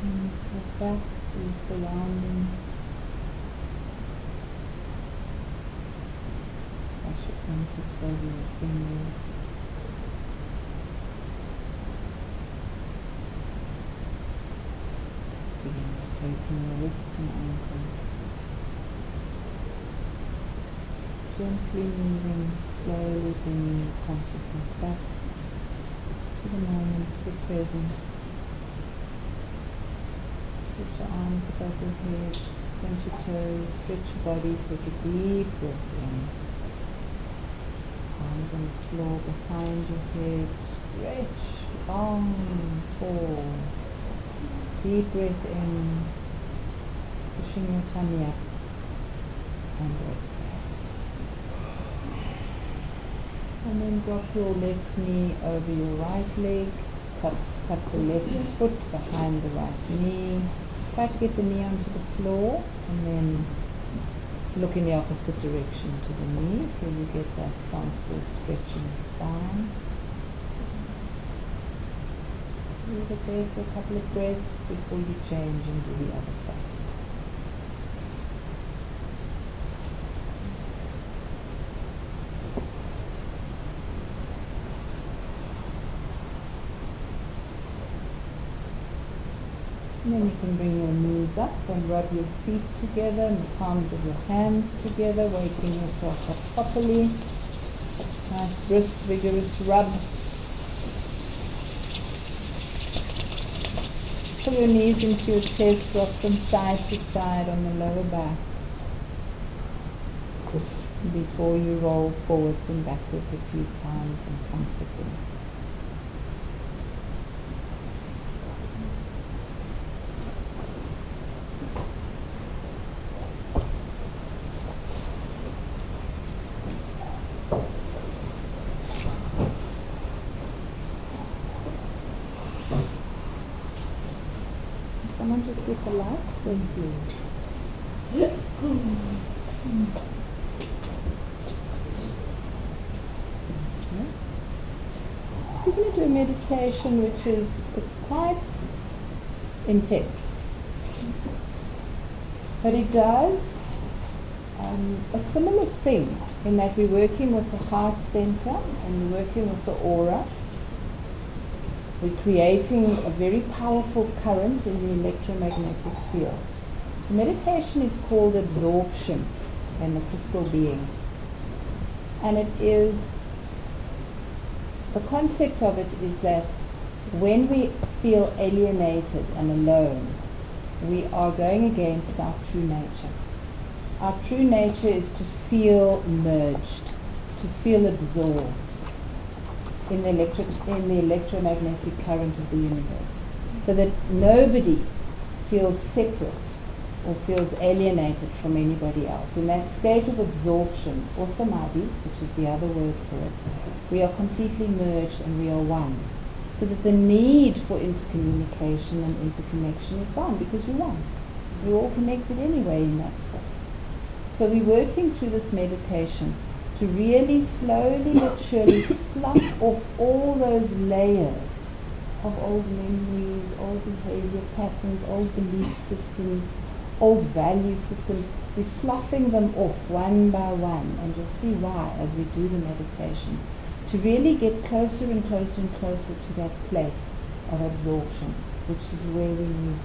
And step back to your surroundings. Brush your fingertips over your fingers. Begin rotating your wrists and ankles. Gently moving, slowly bringing your consciousness back to the moment, to the present. Stretch your arms above your head, clench your toes, stretch your body, take a deep breath in. Arms on the floor behind your head, stretch, long, tall. Deep breath in, pushing your tummy up, and exhale. And then drop your left knee over your right leg, tuck the left foot behind the right knee. Try to get the knee onto the floor and then look in the opposite direction to the knee so you get that transverse stretch in the spine. Leave it there for a couple of breaths before you change and do the other side. And then you can bring your knees up and rub your feet together and the palms of your hands together, waking yourself up properly. Nice, brisk, vigorous rub. Pull your knees into your chest, rock from side to side on the lower back before you roll forwards and backwards a few times and come sitting. Someone just get the lights? Thank you. So we're going to do a meditation it's quite intense. But it does a similar thing in that we're working with the heart center and we're working with the aura. We're creating a very powerful current in the electromagnetic field. The meditation is called absorption in the crystal being. And the concept of it is that when we feel alienated and alone, we are going against our true nature. Our true nature is to feel merged, to feel absorbed in the electromagnetic current of the universe, so that nobody feels separate or feels alienated from anybody else. In that state of absorption, or samadhi, which is the other word for it, we are completely merged and we are one, so that the need for intercommunication and interconnection is gone, because you're one. You're all connected anyway in that space. So we're working through this meditation to really slowly but surely slough off all those layers of old memories, old behavior patterns, old belief systems, old value systems. We're sloughing them off one by one, and you'll see why as we do the meditation, to really get closer and closer and closer to that place of absorption, which is where we need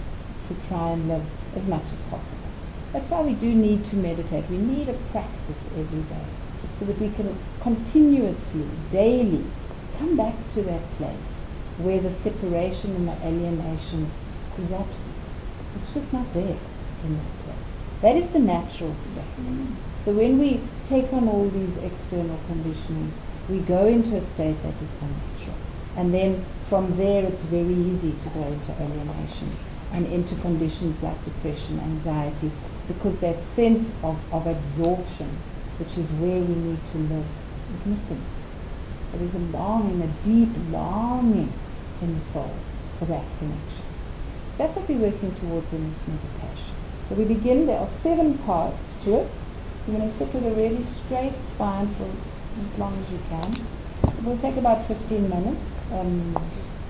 to try and live as much as possible. That's why we do need to meditate. We need a practice every day, so that we can continuously, daily, come back to that place where the separation and the alienation is absent. It's just not there in that place. That is the natural state. So when we take on all these external conditioning, we go into a state that is unnatural. And then from there it's very easy to go into alienation and into conditions like depression, anxiety, because that sense of absorption, which is where we need to live, is missing. There is a longing, a deep longing in the soul for that connection. That's what we're working towards in this meditation. So we begin, there are 7 parts to it. You're going to sit with a really straight spine for as long as you can. We'll take about 15 minutes,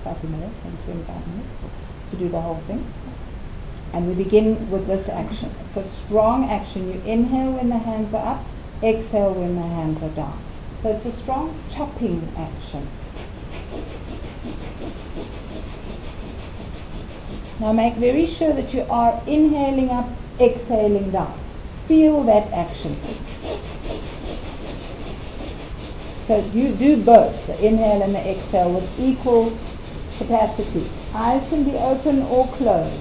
slightly more, maybe 25 minutes, to do the whole thing. And we begin with this action. It's a strong action. You inhale when the hands are up, exhale when the hands are down. So it's a strong chopping action. Now make very sure that you are inhaling up, exhaling down. Feel that action. So you do both, the inhale and the exhale, with equal capacity. Eyes can be open or closed.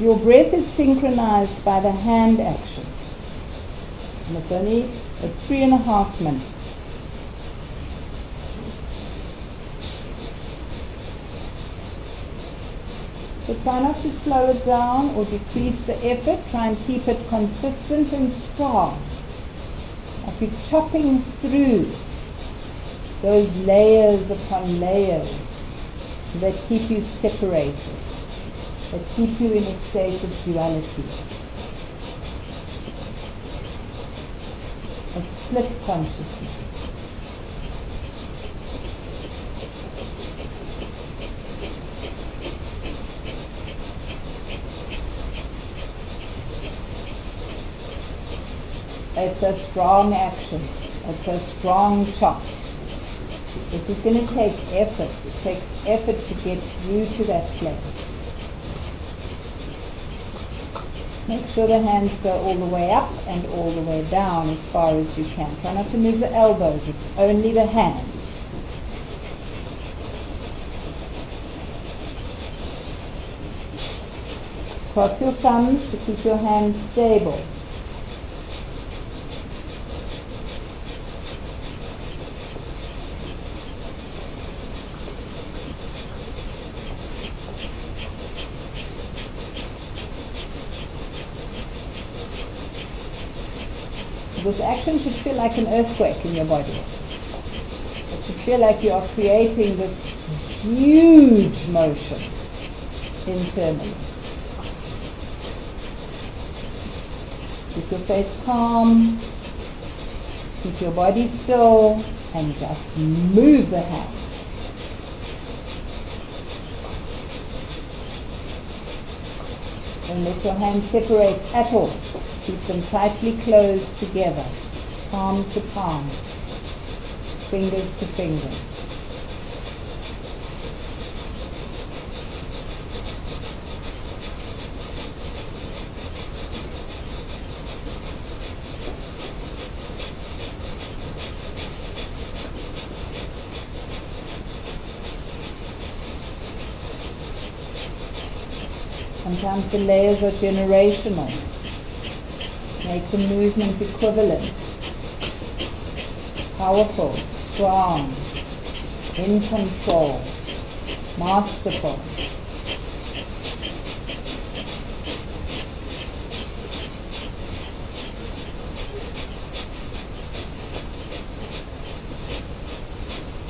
Your breath is synchronized by the hand action. And it's 3.5 minutes. So try not to slow it down or decrease the effort. Try and keep it consistent and strong. Like you're chopping through those layers upon layers that keep you separated, that keep you in a state of duality. A split consciousness. It's a strong action. It's a strong chop. This is going to take effort. It takes effort to get through to that place. Make sure the hands go all the way up and all the way down as far as you can. Try not to move the elbows. It's only the hands. Cross your thumbs to keep your hands stable. This action should feel like an earthquake in your body. It should feel like you are creating this huge motion internally. Keep your face calm, keep your body still, and just move the hands. Don't let your hands separate at all. Keep them tightly closed together, palm to palm, fingers to fingers. Sometimes the layers are generational. Make the movement equivalent, powerful, strong, in control, masterful.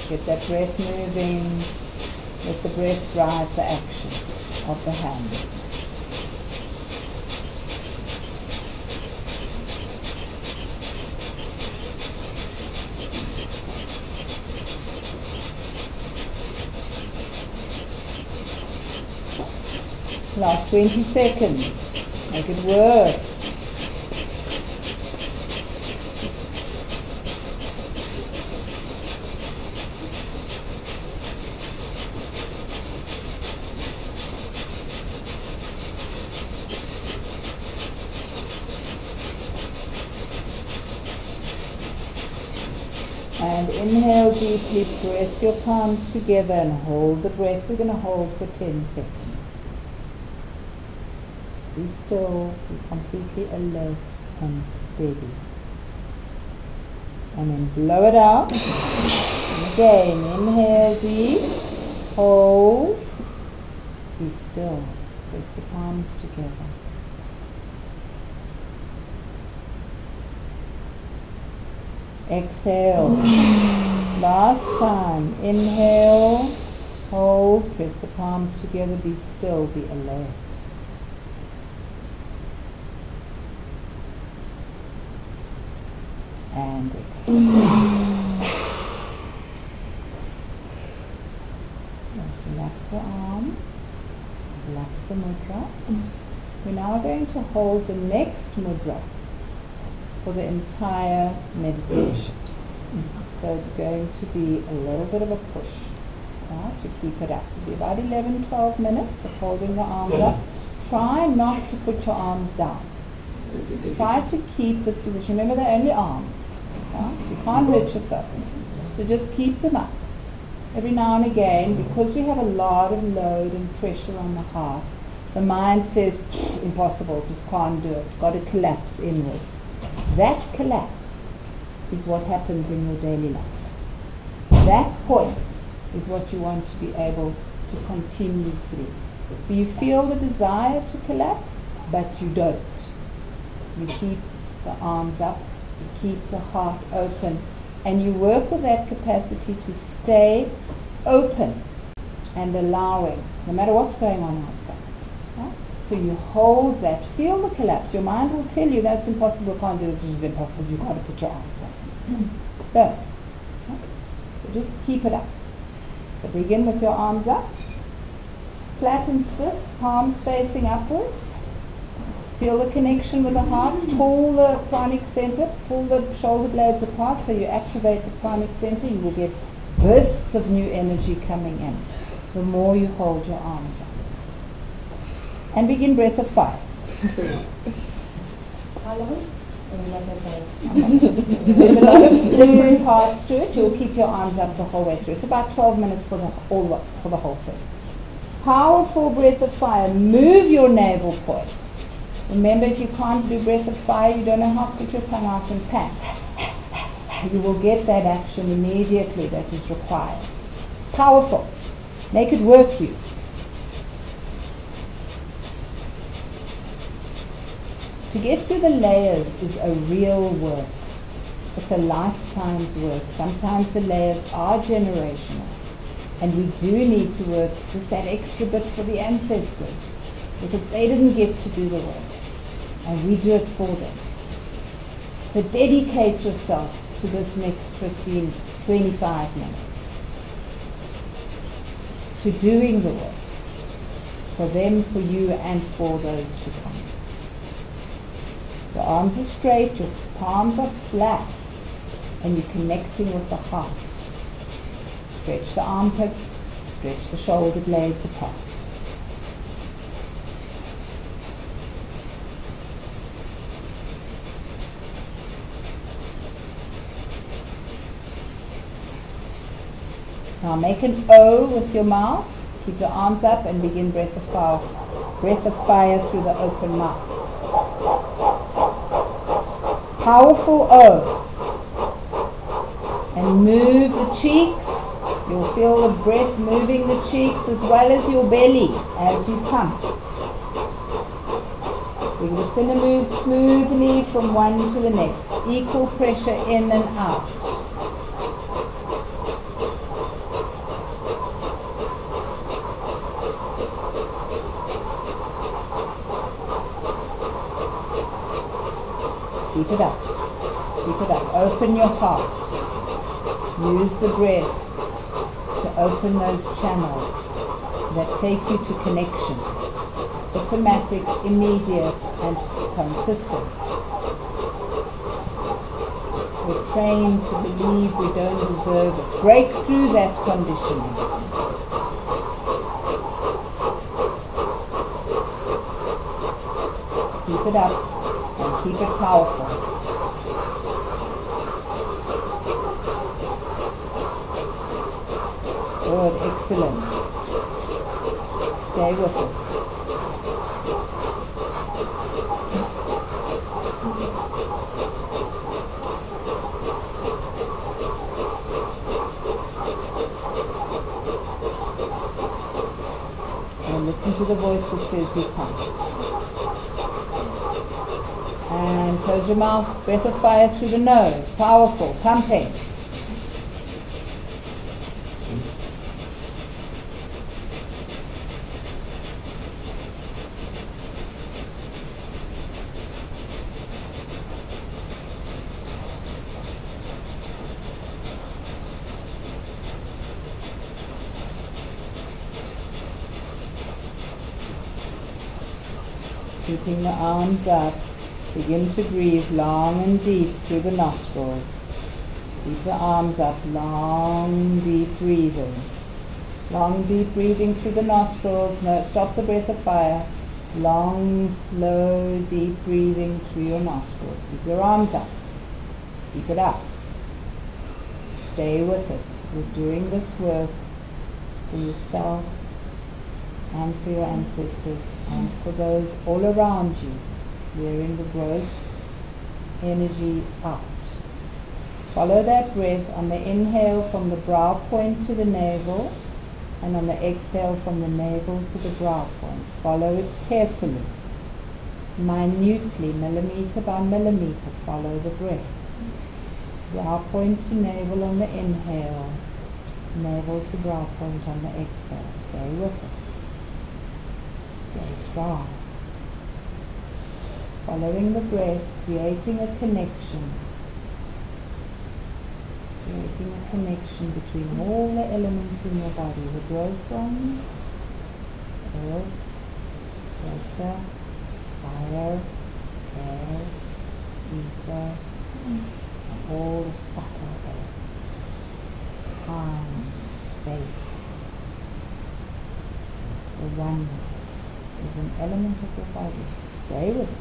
Get that breath moving, let the breath drive the action of the hands. Last 20 seconds. Make it work. And inhale deeply, press your palms together and hold the breath. We're going to hold for 10 seconds. Be still, be completely alert and steady. And then blow it out. And again, inhale deep, hold, be still, press the palms together. Exhale. Last time, inhale, hold, press the palms together, be still, be alert. and exhale. Relax your arms, relax the mudra. We're now going to hold the next mudra for the entire meditation. So it's going to be a little bit of a push, right, to keep it up. It'll be about 11-12 minutes of holding the arms up. Try not to put your arms down. Try to keep this position. Remember, they're only arms. Right? You can't hurt yourself. So just keep them up. Every now and again, because we have a lot of load and pressure on the heart, the mind says, impossible, just can't do it, got to collapse inwards. That collapse is what happens in your daily life. That point is what you want to be able to continue through. So you feel the desire to collapse, but you don't. You keep the arms up, you keep the heart open, and you work with that capacity to stay open and allowing, no matter what's going on outside. Right? So you hold that, feel the collapse. Your mind will tell you that's impossible, can't do this, this is impossible, you've got to put your arms down. Don't. Right? So just keep it up. So begin with your arms up, flat and stiff, palms facing upwards. Feel the connection with the heart. Pull the pranic center, pull the shoulder blades apart so you activate the pranic center. You will get bursts of new energy coming in the more you hold your arms up. And begin breath of fire. How long? There's a lot of different parts to it. You'll keep your arms up the whole way through. It's about 12 minutes for the whole thing. Powerful breath of fire. Move your navel point. Remember, if you can't do breath of fire, you don't know how to stick your tongue out and pant. You will get that action immediately that is required. Powerful. Make it work you. To get through the layers is a real work. It's a lifetime's work. Sometimes the layers are generational. And we do need to work just that extra bit for the ancestors, because they didn't get to do the work. And we do it for them. So dedicate yourself to this next 15, 25 minutes to doing the work for them, for you, and for those to come. Your arms are straight, your palms are flat, and you're connecting with the heart. Stretch the armpits, stretch the shoulder blades apart. Now make an O with your mouth. Keep your arms up and begin breath of fire. Breath of fire through the open mouth. Powerful O. And move the cheeks. You'll feel the breath moving the cheeks as well as your belly as you pump. We're just going to move smoothly from one to the next. Equal pressure in and out. Keep it up. Keep it up. Open your heart. Use the breath to open those channels that take you to connection. Automatic, immediate, and consistent. We're trained to believe we don't deserve it. Break through that conditioning. Keep it up. And keep it powerful. Good, excellent. Stay with it. And listen to the voice that says you can't. And close your mouth, breath of fire through the nose, powerful, pumping. Keeping the arms up, begin to breathe long and deep through the nostrils. Keep the arms up, long, deep breathing. Long, deep breathing through the nostrils. No, stop the breath of fire. Long, slow, deep breathing through your nostrils. Keep your arms up. Keep it up. Stay with it. You're doing this work for yourself and for your ancestors and for those all around you, clearing the gross energy out. Follow that breath on the inhale from the brow point to the navel, and on the exhale from the navel to the brow point. Follow it carefully, minutely, millimeter by millimeter. Follow the breath. Brow point to navel on the inhale, navel to brow point on the exhale. Stay with it. Stay strong. Following the breath, creating a connection. Creating a connection between all the elements in your body, the gross ones, earth, water, fire, air, ether, and all the subtle elements, time, space. The oneness is an element of your body. Stay with it.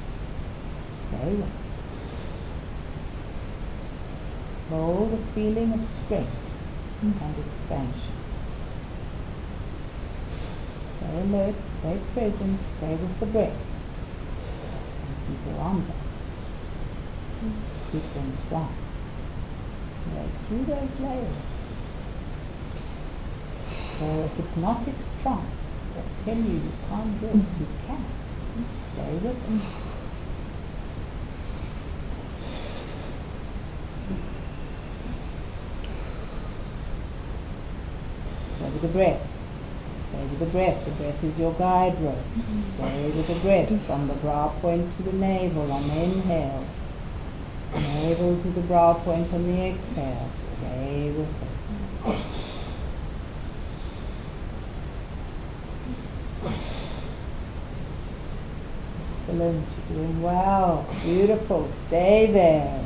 Stay with it. Hold the feeling of strength and expansion. Stay alert, stay present, stay with the breath. And keep your arms up. Keep them strong. Go through those layers. The hypnotic trance that tell you you can't do it, you can. Stay with them. Stay with the breath. Stay with the breath. The breath is your guide rope. Stay with the breath from the brow point to the navel on the inhale. Navel to the brow point on the exhale. Stay with it. Excellent. You're doing well. Beautiful. Stay there.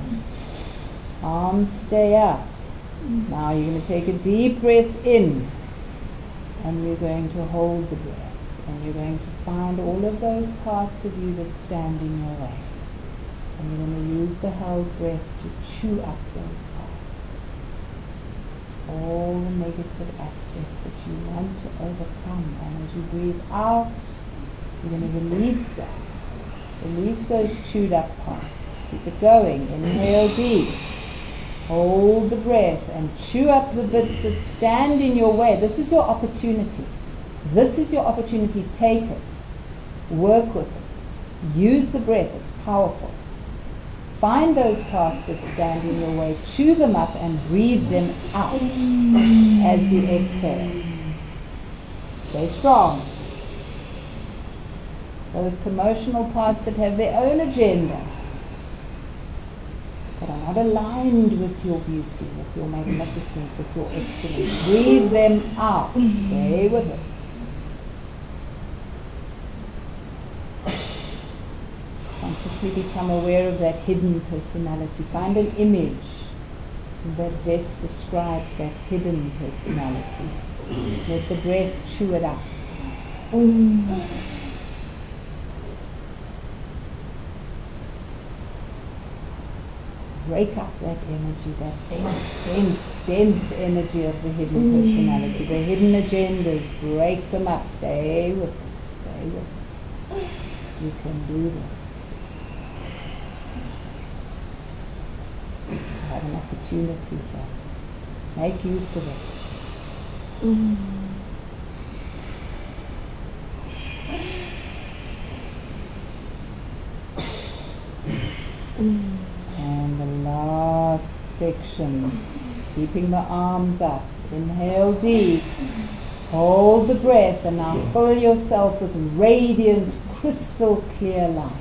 Arms stay up. Now you're going to take a deep breath in. And you're going to hold the breath. And you're going to find all of those parts of you that stand in your way. And you're going to use the held breath to chew up those parts. All the negative aspects that you want to overcome. And as you breathe out, you're going to release that. Release those chewed up parts. Keep it going. Inhale deep. Hold the breath and chew up the bits that stand in your way. This is your opportunity. This is your opportunity. Take it. Work with it. Use the breath. It's powerful. Find those parts that stand in your way. Chew them up and breathe them out as you exhale. Stay strong. Those commotional parts that have their own agenda, that are not aligned with your beauty, with your magnificence, with your excellence. Breathe them out. Stay with it. Consciously become aware of that hidden personality. Find an image that best describes that hidden personality. Let the breath chew it up. Break up that energy, that dense energy of the hidden personality, the hidden agendas. Break them up. Stay with it. Stay with it. You can do this. You have an opportunity here. Make use of it. And the last section, keeping the arms up. Inhale deep. Hold the breath and now fill yourself with radiant, crystal clear light.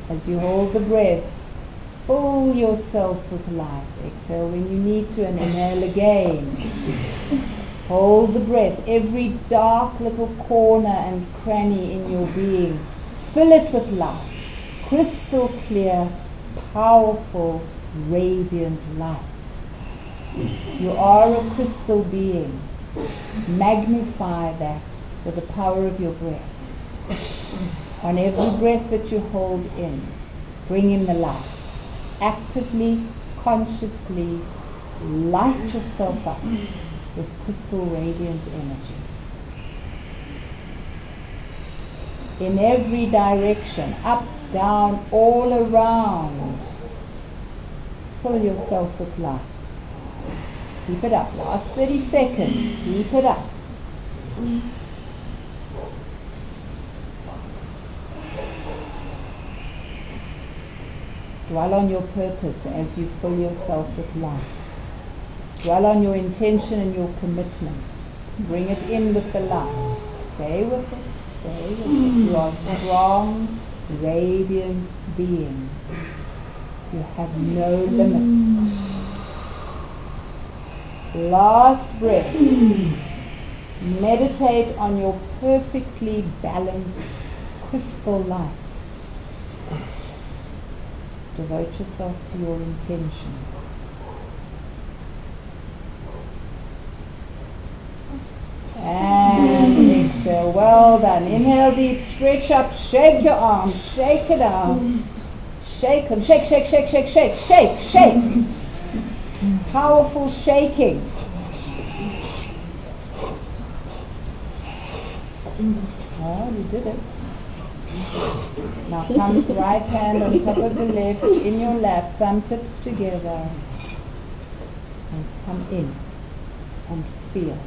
As you hold the breath, fill yourself with light. Exhale when you need to and inhale again. Hold the breath. Every dark little corner and cranny in your being, fill it with light. Crystal clear, powerful, radiant light. You are a crystal being. Magnify that with the power of your breath. On every breath that you hold in, bring in the light. Actively, consciously light yourself up with crystal radiant energy. In every direction, up, down, all around, fill yourself with light. Keep it up. Last 30 seconds. Keep it up. Dwell on your purpose as you fill yourself with light. Dwell on your intention and your commitment. Bring it in with the light. Stay with it. Stay with it. You are strong, radiant beings. You have no limits. Last breath. Meditate on your perfectly balanced crystal light. Devote yourself to your intention. And exhale. Well done. Inhale deep, stretch up, shake your arms, shake it out. Shake them, shake, shake, shake, shake, shake, shake, shake. Powerful shaking. Oh, you did it. Now come right hand on top of the left in your lap, thumb tips together. And come in and feel.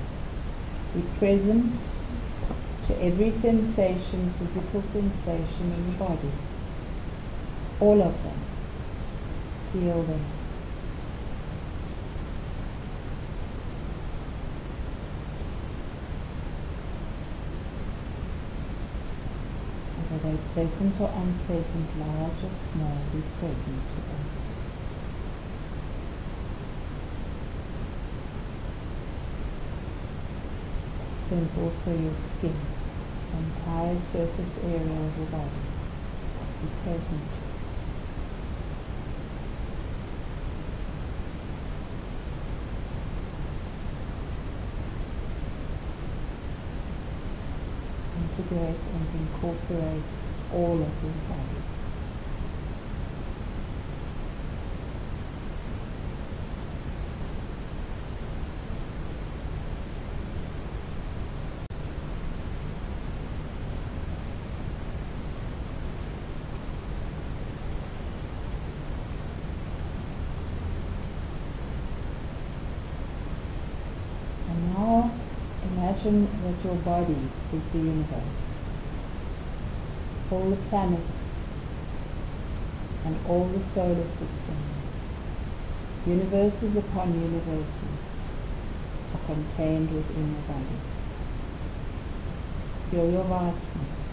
Be present to every sensation, physical sensation in the body. All of them. Feel them. Whether they're pleasant or unpleasant, large or small, be present to them. Sense also your skin, the entire surface area of your body. Be present. Integrate and incorporate all of your body. And now imagine that your body is the universe. All the planets and all the solar systems, universes upon universes, are contained within your body. Feel your vastness.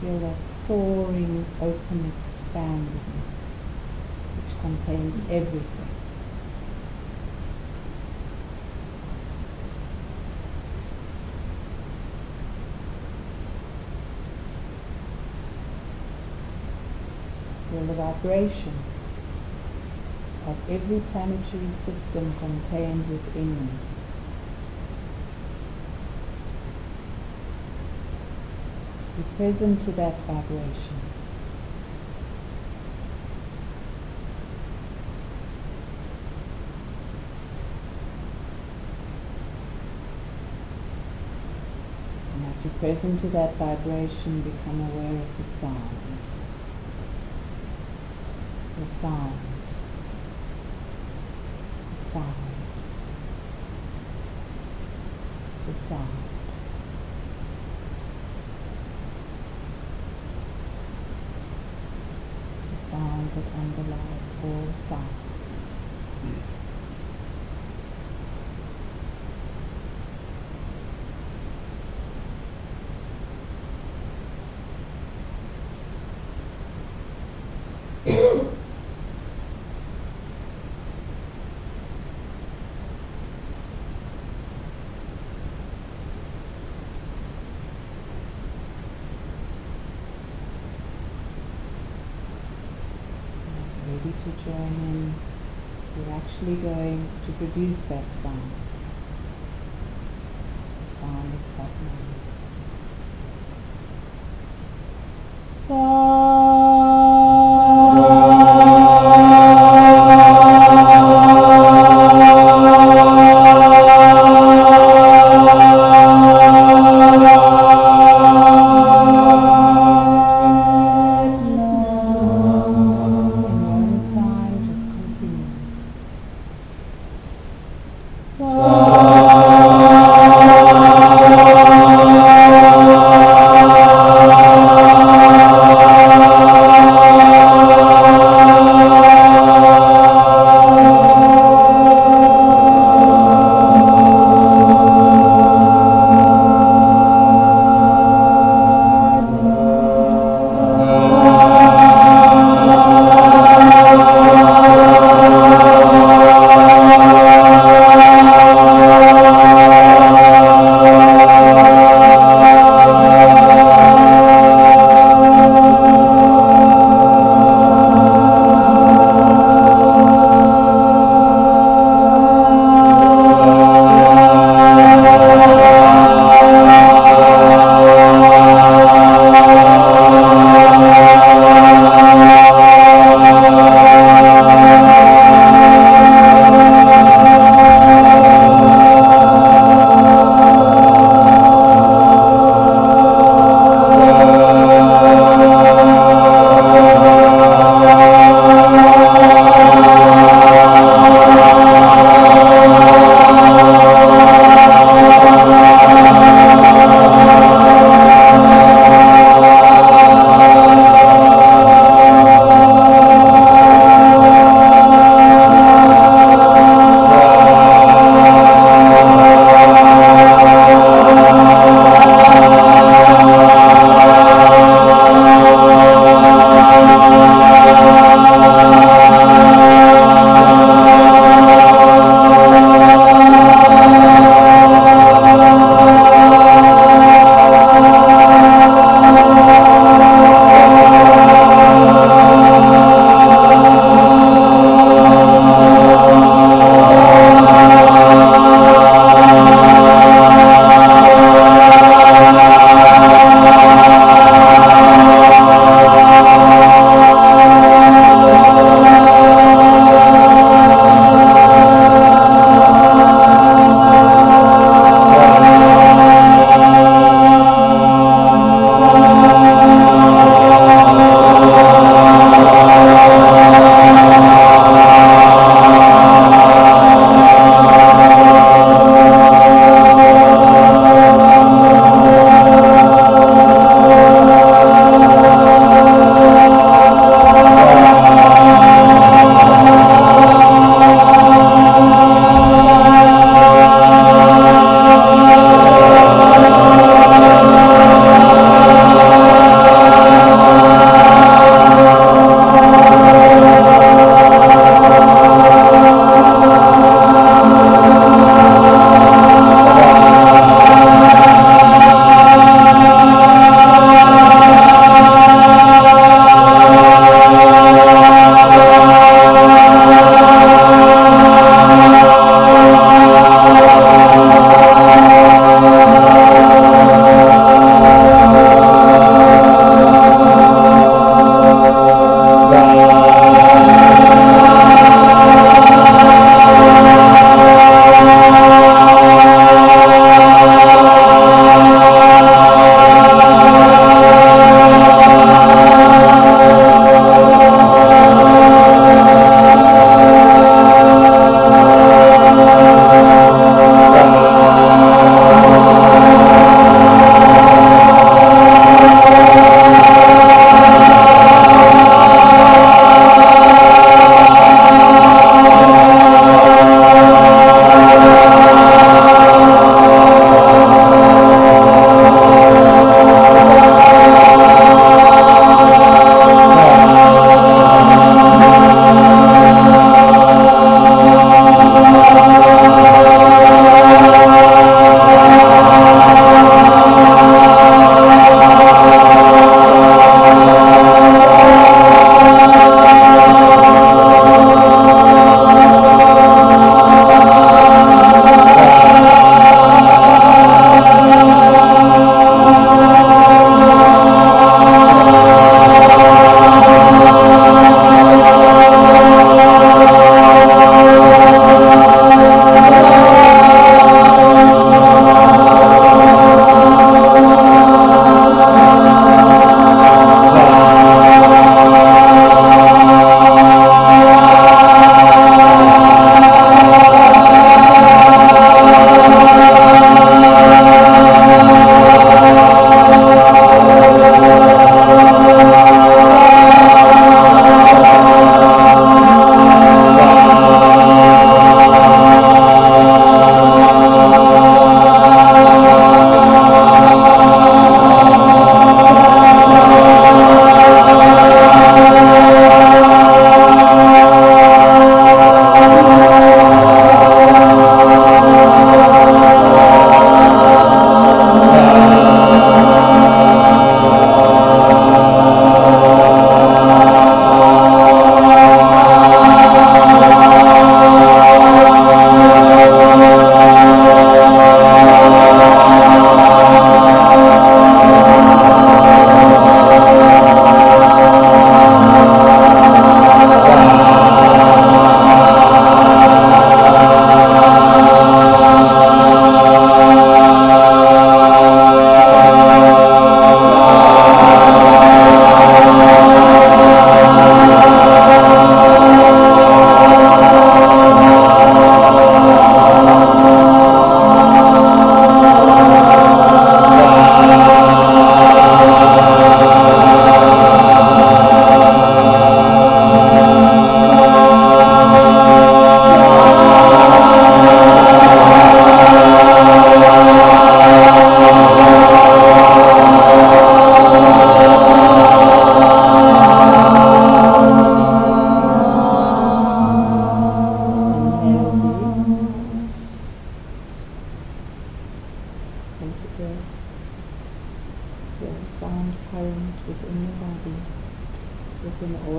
Feel that soaring, open expandedness which contains everything. Feel the vibration of every planetary system contained within you. Be present to that vibration. And as you're present to that vibration, become aware of the sound. The sound, the sound, the sound. The sound that underlies all sounds. ready to join in, you're actually going to produce that sound. The sound of Satnam. Sa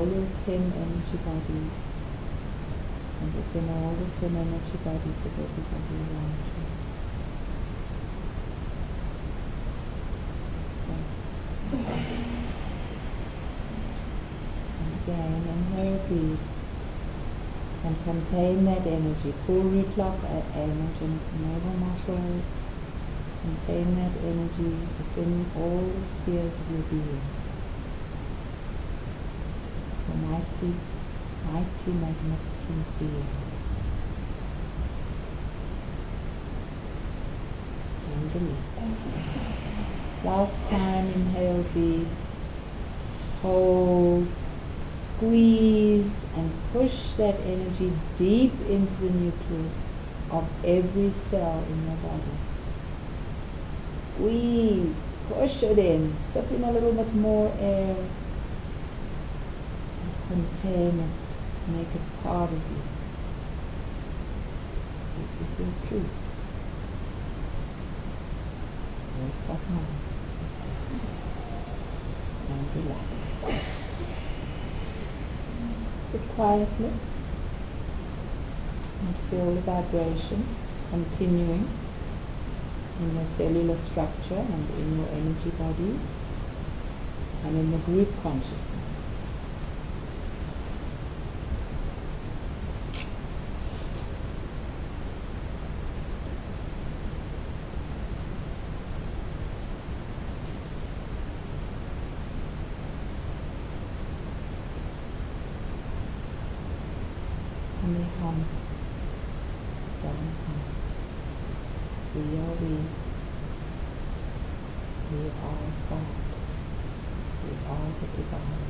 all your 10 energy bodies, and within all the 10 energy bodies of everybody around you. So, and again, inhale deep and contain that energy. Pull root lock energy into navel muscles. Contain that energy within all the spheres of your being. The mighty, mighty, magnificent being. And release. Last time, inhale deep. Hold. Squeeze and push that energy deep into the nucleus of every cell in your body. Squeeze, push it in, suck in a little bit more air, and contain it, make it part of you. This is your truth. Your Satnam. And relax. Sit quietly and feel the vibration continuing in your cellular structure and in your energy bodies and in the group consciousness. And we hum, down hum. We are we. We are God. We are the divine.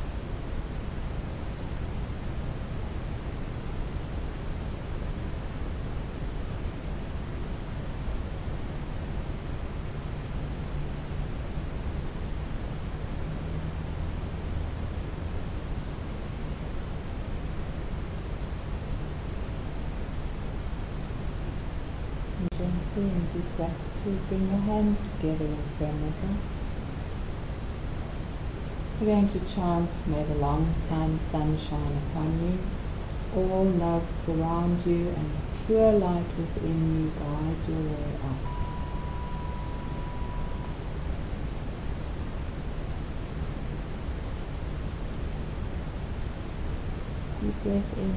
Gently and deep gratitude, bring your hands together in Pranava. We're going to chant, may the long time sun shine upon you, all love surround you, and the pure light within you guide your way up. Deep breath in.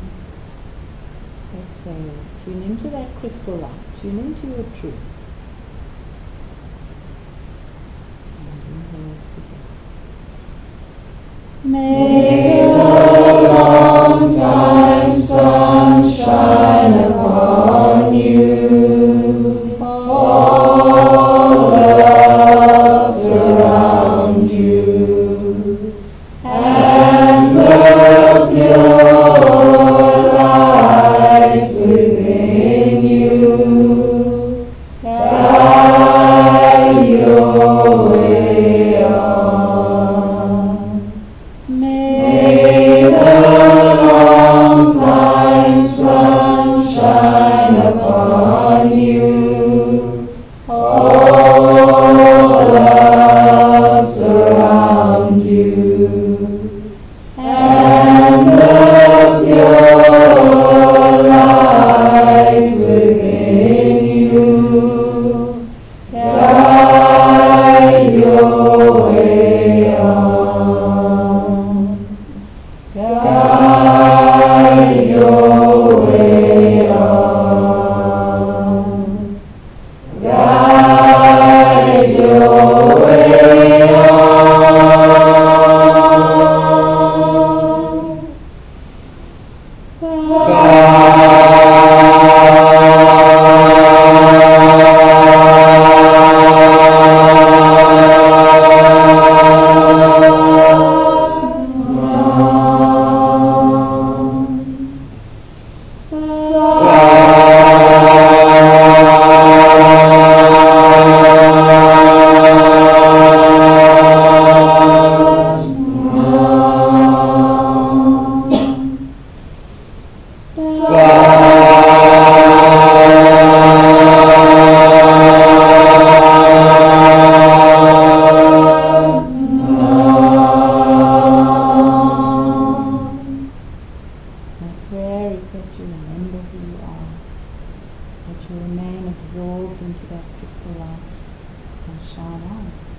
Exhale. Tune into that crystal light. Tune into your truth. And inhale together. May the long time sun shine upon you. All love surround you. And the pure into that crystal light and shine out.